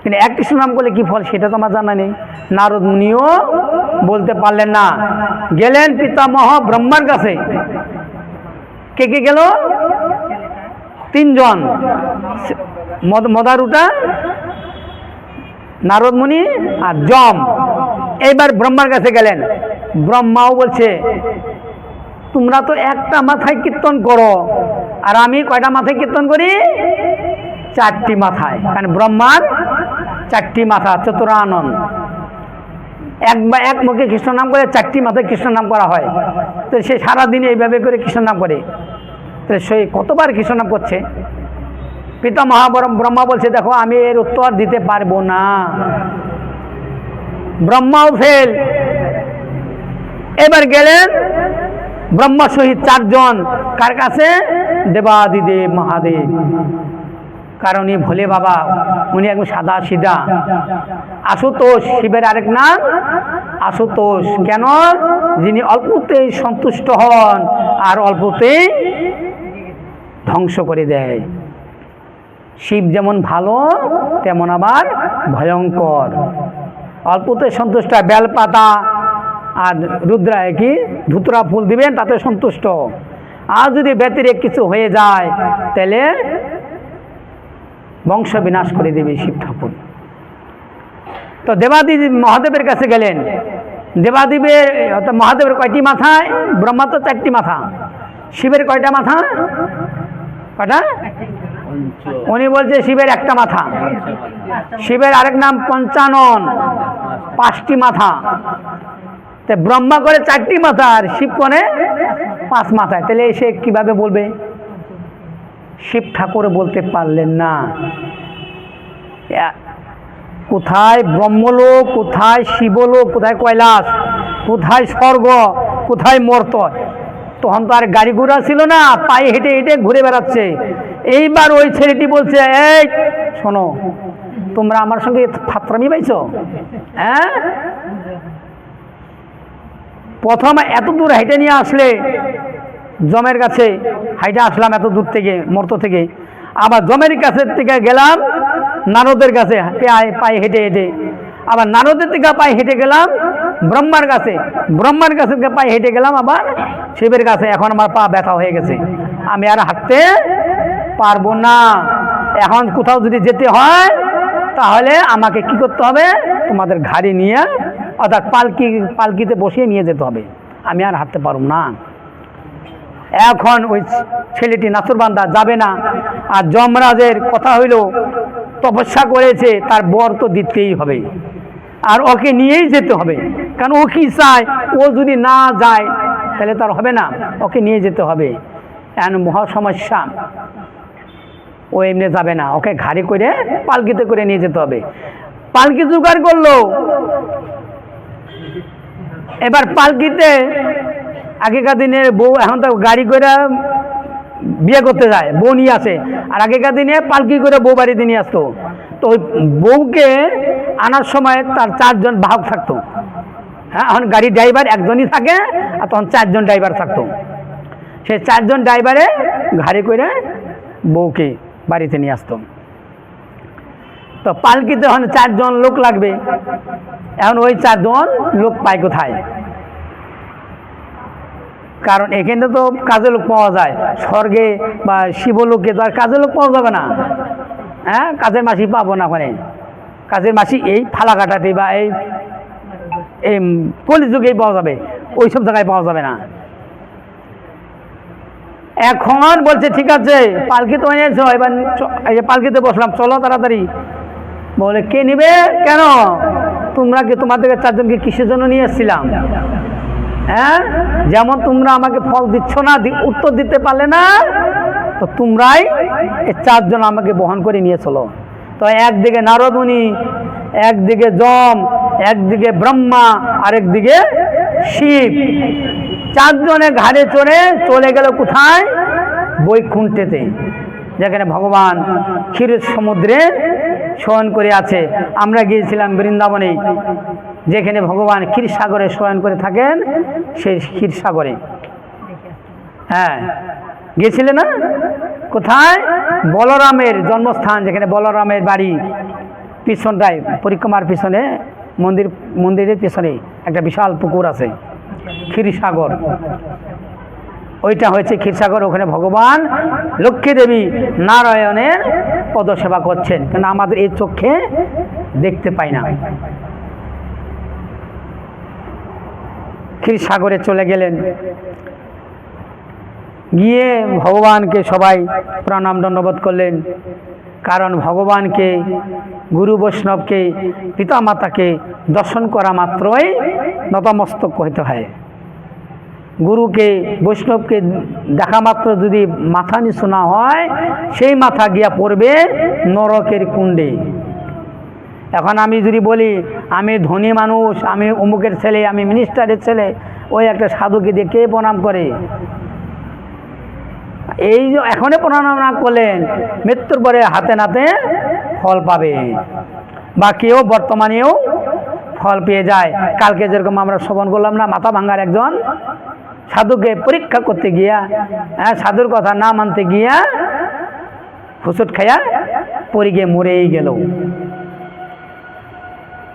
কিন্তু এক কৃষ্ণ নাম করলে কি ফল সেটা তো আমার জানা নেই। নারদ মুনিও বলতে পারলেন না। গেলেন পিতামহ ব্রহ্মার কাছে। কে কে গেল? 3 জন, মদারুটা, নারদ মুনি আর যম। এইবার ব্রহ্মার কাছে গেলেন। ব্রহ্মাও বলছে, তোমরা তো একটা মাথায় কীর্তন করো, আর আমি কয়টা মাথায় কীর্তন করি? 4টি মাথায়। কারণ ব্রহ্মার 4টি মাথা, চতুরানন। এক মুখে কৃষ্ণ নাম করে 4টি মাথায় কৃষ্ণ নাম করা হয়। তো সে সারাদিন এইভাবে করে কৃষ্ণ নাম করে, তো সে কতবার কৃষ্ণ নাম করছে? পিতামহ ব্রহ্মা বলছে, দেখো আমি এর উত্তর দিতে পারবো না। ব্রহ্মাও ফেল, এবার গেলেন ব্রহ্মা সহিত 4 জন কার কাছে? দেবাদিদেব মহাদেব। কারণ এই ভোলে বাবা উনি একদম সাদা সিধা। আশুতোষ শিবের আরেক নাম আশুতোষ। কেন? যিনি অল্পতেই সন্তুষ্ট হন আর অল্পতেই ধ্বংস করে দেয়। শিব যেমন ভালো তেমন আবার ভয়ঙ্কর। অল্পতে সন্তুষ্ট, বেলপাতা আর রুদ্রায় কি ধুতরা ফুল দিবেন তাতে সন্তুষ্ট। আর যদি ব্যতিরেক কিছু হয়ে যায় তাহলে বংশ বিনাশ করে দেবে শিব ঠাকুর। তো দেবাদিদেব মহাদেবের কাছে গেলেন। দেবাদেবের অর্থাৎ মহাদেবের কয়টি মাথায়? ব্রহ্মা তো 4টি মাথা। শিবের কয়টা মাথা? কয়টা? উনি বলছে শিবের একটা মাথা। শিবের আরেক নাম পঞ্চানন, 5টি মাথা। তো ব্রহ্মা করে 4টি মাথা আর শিব করে 5 মাথায়। তাহলে সে কিভাবে বলবে? শিব ঠাকুর বলতে পারলেন না। কোথায় ব্রহ্মলোক, কোথায় শিবলোক, কোথায় কৈলাস, কোথায় স্বর্গ, কোথায় মর্ত? তখন তো আর গাড়ি ঘোড়া ছিল না, পায়ে হেঁটে হেঁটে ঘুরে বেড়াচ্ছে। এইবার ওই ছেলেটি বলছে, এই শোনো, তোমরা আমার সঙ্গে ফাত্রামি পাইছো? হ্যাঁ, প্রথম এত দূর হেঁটে নিয়ে আসলে জমের কাছে, হাইটে আসলাম এত দূর থেকে মর্ত থেকে, আবার জমের কাছে থেকে গেলাম নারদের কাছে পায়ে হেঁটে হেঁটে, আবার নারদের থেকে পায়ে হেঁটে গেলাম ব্রহ্মার কাছে, ব্রহ্মার কাছে থেকে পায়ে হেঁটে গেলাম আবার শিবের কাছে। এখন আমার পা ব্যথা হয়ে গেছে, আমি আর হাঁটতে পারবো না। এখন কোথাও যদি যেতে হয় তাহলে আমাকে কি করতে হবে? তোমাদের ঘাড়ি নিয়ে অর্থাৎ পালকিতে বসিয়ে নিয়ে যেতে হবে, আমি আর হাঁটতে পারব না। এখন ওই ছেলেটি নাসুরবান্দা যাবে না। আর যমরাজের কথা হইল তপস্যা করেছে, তার বর তো দিতেই হবে আর ওকে নিয়েই যেতে হবে। কারণ ও কি চায়, ও যদি না যায় তাহলে তার হবে না, ওকে নিয়ে যেতে হবে। এখন মহা সমস্যা, ও এমনি যাবে না, ওকে ঘাড়ি করে পালকিতে করে নিয়ে যেতে হবে। পালকি জোগাড় করলো। এবার পালকিতে আগেকার দিনের বউ, এখন তো গাড়ি করে বিয়ে করতে যায়, বউ নিয়ে আসে। আর আগেকার দিনে পালকি করে বউ বাড়িতে নিয়ে আসতো। তো ওই বউকে আনার সময় তার 4 জন বাহক থাকতো। হ্যাঁ, এখন গাড়ি ড্রাইভার একজনই থাকে, আর তখন 4 জন ড্রাইভার থাকতো। সেই 4 জন ড্রাইভারে গাড়ি করে বউকে বাড়িতে নিয়ে আসতো। তো পালকিতে এখন 4 জন লোক লাগবে। এখন ওই 4 জন লোক পায় কোথায়? কারণ এখানে তো কাজের লোক পাওয়া যায়, স্বর্গে বা শিবলোকে তো আর কাজের লোক পাওয়া যাবে না। হ্যাঁ, কাজের মাসি পাবো না ওখানে। কাজের মাসি এই ফালাকাটাতে বা এই কলিযুগেই পাওয়া যাবে, ওই সব জায়গায় পাওয়া যাবে না। এখন বলছে ঠিক আছে, পালকি তো এনেছো, এবার এই যে পালকিতে বসলাম, চলো তাড়াতাড়ি। বলে কে নিবে? কেন তোমরা কি, তোমাদেরকে 4 জনকে কিসের জন্য নিয়ে এসেছিলাম? হ্যাঁ, যেমন তোমরা আমাকে ফল দিচ্ছ না, উত্তর দিতে পারলে না, তো তোমরাই এই 4 জন আমাকে বহন করে নিয়ে চলো। তো একদিকে নারদ মুনি, একদিকে যম, একদিকে ব্রহ্মা, আরেকদিকে শিব, 4 জনে ঘাড়ে চড়ে চলে গেল কোথায়? বৈকুণ্ঠেতে, যেখানে ভগবান ক্ষীর সমুদ্রে শয়ন করে আছে। আমরা গিয়েছিলাম বৃন্দাবনে, যেখানে ভগবান ক্ষীরসাগরে শয়ন করে থাকেন, সেই ক্ষীরসাগরে। হ্যাঁ, গিয়েছিলে না? কোথায়? বলরামের জন্মস্থান, যেখানে বলরামের বাড়ি, পিছনটায় পরিক্রমার পিছনে মন্দিরের পিছনে একটা বিশাল পুকুর আছে, ক্ষীরসাগর। ওইটা হয়েছে ক্ষীরসাগর। ওখানে ভগবান লক্ষ্মী দেবী নারায়ণের পদসেবা করছেন, কিন্তু আমাদের এই চোখে দেখতে পাই না। ক্ষীরসাগরে চলে গেলেন, গিয়ে ভগবানকে সবাই প্রণাম দণ্ডবোধ করলেন। কারণ ভগবানকে, গুরু বৈষ্ণবকে, পিতামাতাকে দর্শন করা মাত্রই নতমস্তক হইতে হয়। গুরুকে, বৈষ্ণবকে দেখা মাত্র যদি মাথা নিচু না হয়, সেই মাথা গিয়া পড়বে নরকের কুণ্ডে। এখন আমি যদি বলি আমি ধনী মানুষ, আমি অমুকের ছেলে, আমি মিনিস্টারের ছেলে, ওই একটা সাধুকে দিয়ে কে প্রণাম করে? এই যে এখনই প্রণাম না করলেন, মৃত্যুর পরে হাতে নাতে ফল পাবে, বা কেউ বর্তমানেও ফল পেয়ে যায়। কালকে যেরকম আমরা শ্রবণ করলাম না, মাথা ভাঙার একজন সাধুকে পরীক্ষা করতে গিয়া, সাধুর কথা না মানতে গিয়া হুসুট খাইয়া পড়ে গিয়ে মরেই গেল।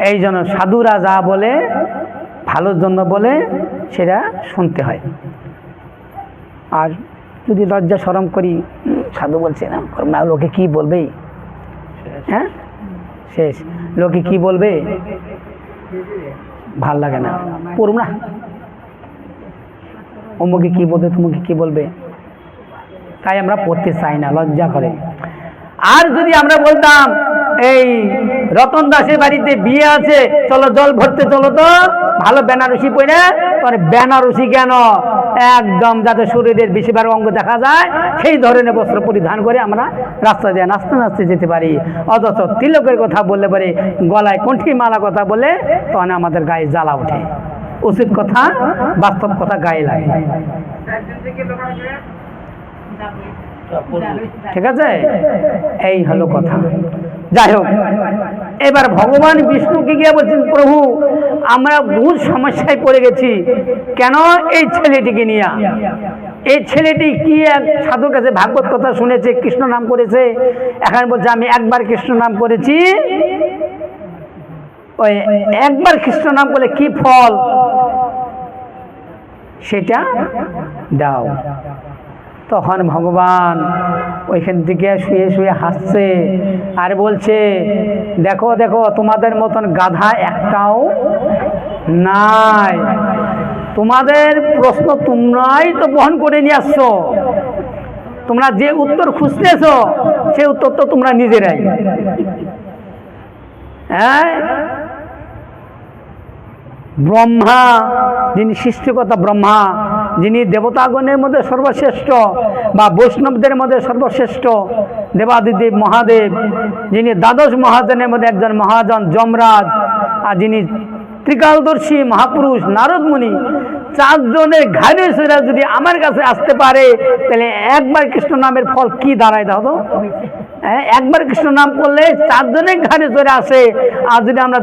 এই জন্য সাধুরা যা বলে ভালোর জন্য বলে, সেটা শুনতে হয়। আর যদি লজ্জা শরম করি, সাধু বলছে না করব না, লোকে কি বলবে, হ্যাঁ শেষ, লোকে কি বলবে, ভাল লাগে না, পড়ব না, অমুকে কি বলবে, তোমাকে কি বলবে, তাই আমরা পড়তে চাই না, লজ্জা করে। আর যদি আমরা বলতাম এই রতন দাসের বাড়িতে বিয়ে আছে, চলো জল ভরতে চলো তো, ভালো বেনারসি পরে, মানে বেনারসি কেন, একদম যাতে শরীরের বেশিরভাগ অঙ্গ দেখা যায় সেই ধরনের বস্ত্র পরিধান করে আমরা রাস্তা দিয়ে নাচতে নাচতে যেতে পারি। অথচ তিলকের কথা বললে পরে, গলায় কণ্ঠী মালা কথা বলে, তখন আমাদের গায়ে জ্বালা ওঠে। উচিত কথা, বাস্তব কথা গায়ে লাগে। ঠিক আছে, এই হলো কথা। যাই হোক, এবার ভগবান বিষ্ণুকে গিয়ে বলছেন, প্রভু আমরা বহু সমস্যায় পড়ে গেছি, কেন এই ছেলেটিকে নিয়ে। এই ছেলেটি কি এক সাধুর কাছে ভাগবত কথা শুনেছে, কৃষ্ণ নাম করেছে, এখন বলছে আমি একবার কৃষ্ণ নাম করেছি, ওই একবার কৃষ্ণ নাম করলে কি ফল সেটা দাও। তখন ভগবান ওইখান থেকে শুয়ে শুয়ে হাসছে আর বলছে, দেখো দেখো তোমাদের মতন গাধা একটাও নাই, তোমাদের প্রশ্ন তোমরাই তো বহন করে নিয়ে আসছো, তোমরা যে উত্তর খুঁজতেছ সে উত্তর তো তোমরা নিজেরাই। হ্যাঁ, ব্রহ্মা যিনি সৃষ্টিকর্তা, ব্রহ্মা যিনি দেবতাগণের মধ্যে সর্বশ্রেষ্ঠ, বা বৈষ্ণবদের মধ্যে সর্বশ্রেষ্ঠ, দেবাদিদেব মহাদেব, যিনি দ্বাদশ মহাজনের মধ্যে একজন মহাজন যমরাজ, আর যিনি ত্রিকালদর্শী মহাপুরুষ নারদ মুনি, চারজনের ঘাড়ে সইরা যদি আমার কাছে আসতে পারে, তাহলে একবার কৃষ্ণ নামের ফল কি দাঁড়ায় দাও তো? একবার কৃষ্ণ নাম করলে চারজনের ঘাড়ে চড়ে আসে, আর যদি আমরা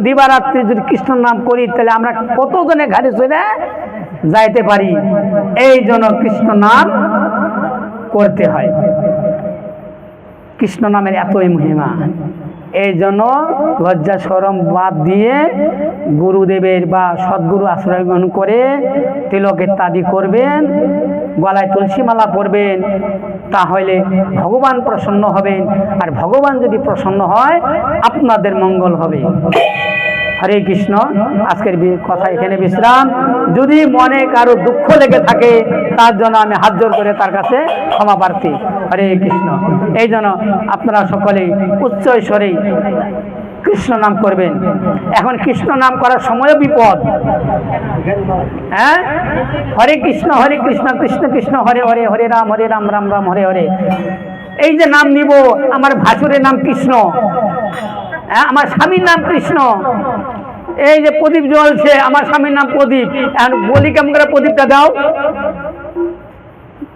দিবারাত্রি যদি কৃষ্ণ নাম করি, তাহলে আমরা কতজনের ঘাড়ে চড়ে যাইতে পারি। এই জন্য কৃষ্ণ নাম করতে হয়, কৃষ্ণ নামের এতই মহিমা। এই জন্য লজ্জা শরম বাদ দিয়ে গুরুদেবের বা সদ্গুরু আশ্রয় গ্রহণ করে তিলক ইত্যাদি করবেন, গলায় তুলসী মালা পরবেন, তাহলে ভগবান প্রসন্ন হবেন। আর ভগবান যদি প্রসন্ন হয়, আপনাদের মঙ্গল হবে। হরে কৃষ্ণ। আজকের কথা এখানে বিশ্রাম। যদি মনে কারো দুঃখ লেগে থাকে, তার জন্য আমি হাত জোর করে তার কাছে ক্ষমা প্রার্থী। হরে কৃষ্ণ। এই জন্য আপনারা সকলেই উচ্চ স্বরে কৃষ্ণ নাম করবেন। এখন কৃষ্ণ নাম করার সময়ও বিপদ। হ্যাঁ, হরে কৃষ্ণ কৃষ্ণ কৃষ্ণ হরে হরে, হরে রাম রাম রাম হরে হরে। এই যে নাম নিব, আমার ভাসুরের নাম কৃষ্ণ, হ্যাঁ, আমার স্বামীর নাম কৃষ্ণ। এই যে প্রদীপ জ্বলছে, আমার স্বামীর নাম প্রদীপ। এখন বলি কেমন করে প্রদীপটা দাও,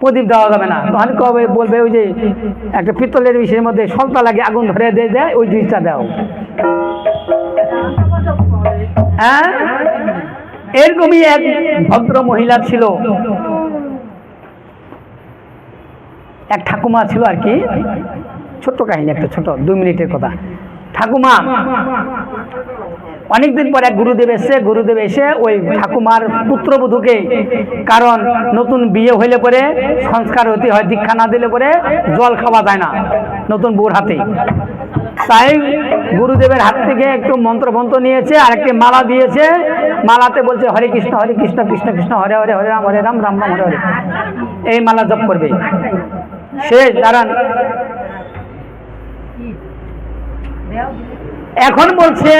প্রদীপ দেওয়া যাবে না। তখন কবে বলবে, ওই যে একটা পিতলের বিষয়ের মধ্যে সলতা লাগে, আগুন ধরে দেয়, ওই জিনিসটা দাও। হ্যাঁ, এরকমই এক ভদ্র মহিলা ছিল, এক ঠাকুমা ছিল আর কি। ছোট্ট কাহিনী, একটা ছোট 2 মিনিটের কথা। ঠাকুমা অনেকদিন পর এক গুরুদেব এসে ওই ঠাকুমার পুত্রবধূকে, কারণ নতুন বিয়ে হইলে পরে সংস্কার হতে হয়, দীক্ষা না দিলে পরে জল খাওয়া যায় না নতুন বউর হাতে। তাই গুরুদেবের হাত থেকে একটু মন্ত্র নিয়েছে, আর একটি মালা দিয়েছে। মালাতে বলছে হরে কৃষ্ণ কৃষ্ণ কৃষ্ণ হরে হরে, হরে রাম রাম রাম হরে হরে। এই মালা জপ করবে। শেষ। দাঁড়ান, এখন বলছে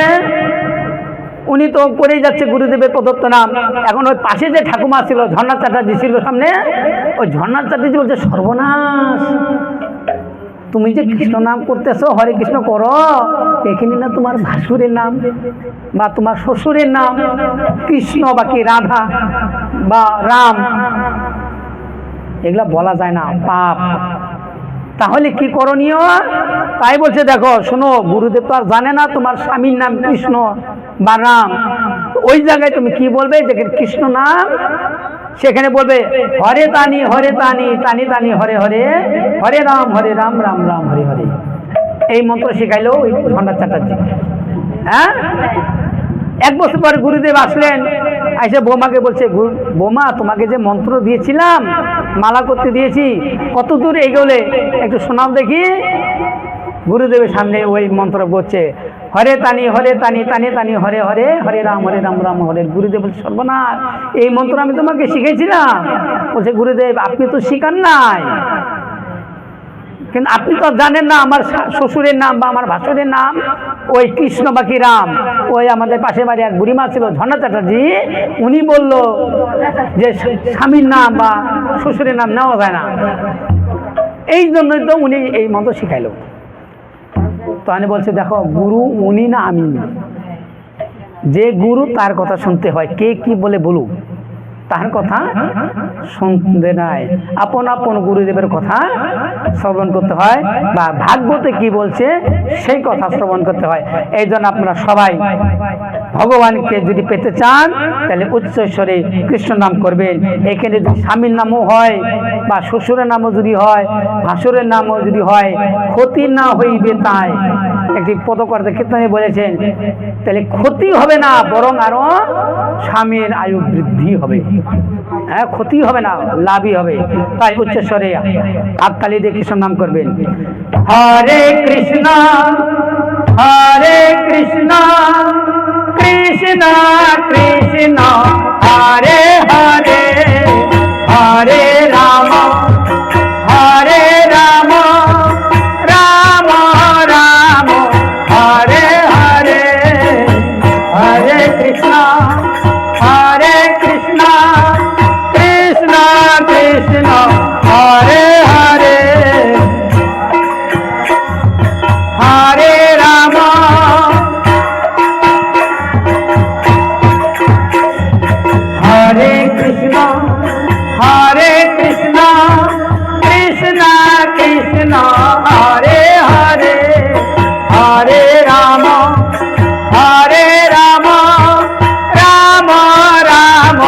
উনি তো করেই যাচ্ছে গুরুদেবের প্রদত্ত নাম। এখন ওই পাশে যে ঠাকুমা ছিল, ঝর্ণা চ্যাটার্জি ছিল সামনে, ওই ঝর্ণা চ্যাটার্জি বলছে সর্বনাশ, তুমি যে কৃষ্ণ নাম করতেছো, হরে কৃষ্ণ করো, এখানে না তোমার ভাসুরের নাম বা তোমার শ্বশুরের নাম কৃষ্ণ বা কি রাধা বা রাম, এগুলা বলা যায় না, পাপ। তাহলে কি করণীয়? তাই বলছে, দেখো শোনো, গুরুদেব তো আর জানে না তোমার স্বামীর নাম কৃষ্ণ বা রাম। ওই জায়গায় তুমি কি বলবে? যেখানে কৃষ্ণ নাম সেখানে বলবে হরে তানি হরে তানি তানি তানি হরে হরে, হরে রাম রাম রাম হরে হরে। এই মন্ত্র শিখাইলো ওই ভণ্ডার চ্যাটার্জি। হ্যাঁ, 1 বছর পরে গুরুদেব আসলেন, এসে বৌমাকে বলছে, বৌমা তোমাকে যে মন্ত্র দিয়েছিলাম, মালা করতে দিয়েছি, কত দূর এগোলে একটু শোনাও দেখি। গুরুদেবের সামনে ওই মন্ত্র বলছে হরে তানি তানি তানি হরে হরে, হরে রাম রাম হরে। গুরুদেব বলছে, সর্বনাশ, এই মন্ত্র আমি তোমাকে শিখেছিলাম। বলছে, গুরুদেব আপনি তো শিখান নাই, কিন্তু আপনি তো জানেন না আমার শ্বশুরের নাম বা আমার ভাসুরের নাম ওই কৃষ্ণ বা কি রাম। ওই আমাদের পাশে বাড়ি এক বুড়িমা ছিল ঝর্ণা চ্যাটার্জি, উনি বলল যে স্বামীর নাম বা শ্বশুরের নাম নেওয়া যায় না, এই জন্যই তো উনি এই মন্ত্র শিখাইল। তো আমি বলছি, দেখো গুরু উনি না আমি, যে গুরু তার কথা শুনতে হয়, কে কি বলে বলুক তার কথা শুনতে নাই, আপন আপন গুরুদেবের কথা শ্রবণ করতে হয়, বা ভাগবতে কি বলছে সেই কথা শ্রবণ করতে হয়। এই জন্য আপনারা সবাই ভগবানকে যদি পেতে চান তাহলে উচ্চস্বরে কৃষ্ণ নাম করবেন। এখানে যদি স্বামীর নামও হয় বা শ্বশুরের নামও যদি হয়, ভাসুরের নামও যদি হয়, ক্ষতি না হইবে তাই একটি পদকর্তা কীর্তনে বলেছেন, তাহলে ক্ষতি হবে না, বরং আরো স্বামীর আয়ু বৃদ্ধি হবে। হ্যাঁ, ক্ষতি হবে না, লাভই হবে। তাই উচ্চস্বরে হাততালি দিয়ে কৃষ্ণ নাম করবেন। হরে কৃষ্ণ কৃষ্ণ কৃষ্ণ হরে হরে, হরে রাম রাম রাম হরে হরে, হরে কৃষ্ণ কৃষ্ণ কৃষ্ণ হরে হরে, হরে রাম হরে কৃষ্ণ কৃষ্ণ কৃষ্ণ হরে হরে, হরে রাম রাম রাম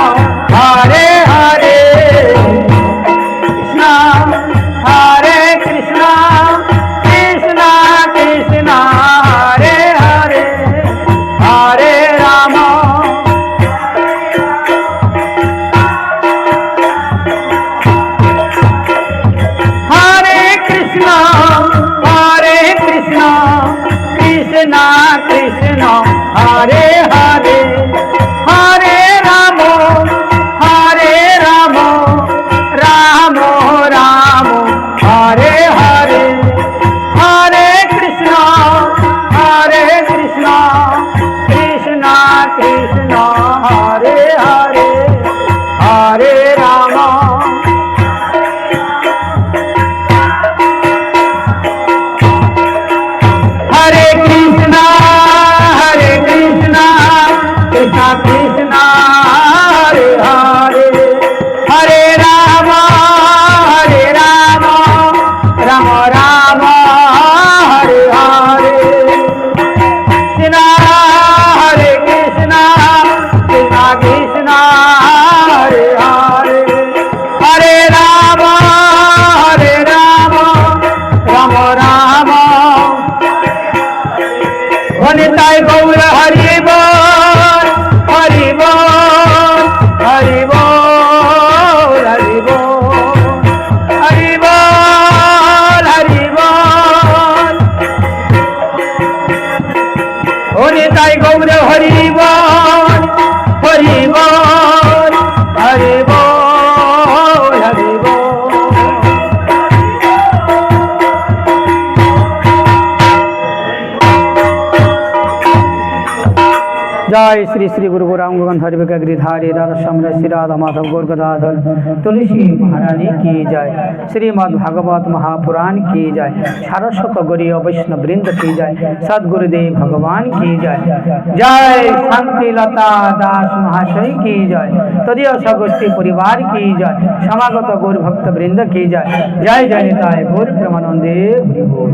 হরে হরে, কৃষ্ণ হরে কৃষ্ণ কৃষ্ণ কৃষ্ণ হরে হরে, হরে রাম হরে কৃষ্ণ जय श्री श्री गुरु गौरांग गंधर्व गिरिधारी राधा समर श्री राधा माधव गौर गदाधर तुलसी महारानी की जय। श्रीमद् भागवत महापुराण की जय। सारस्वत गौरी वैष्णव वृंद की जय। सदगुरुदेव भगवान की जय। जय शांति लता दास महाशय की जय। तदीय सगोष्ठी परिवार की जय। समागत गौर भक्त वृंद की जय। जय जय निताय गौर प्रेमानंदे हरि बोल।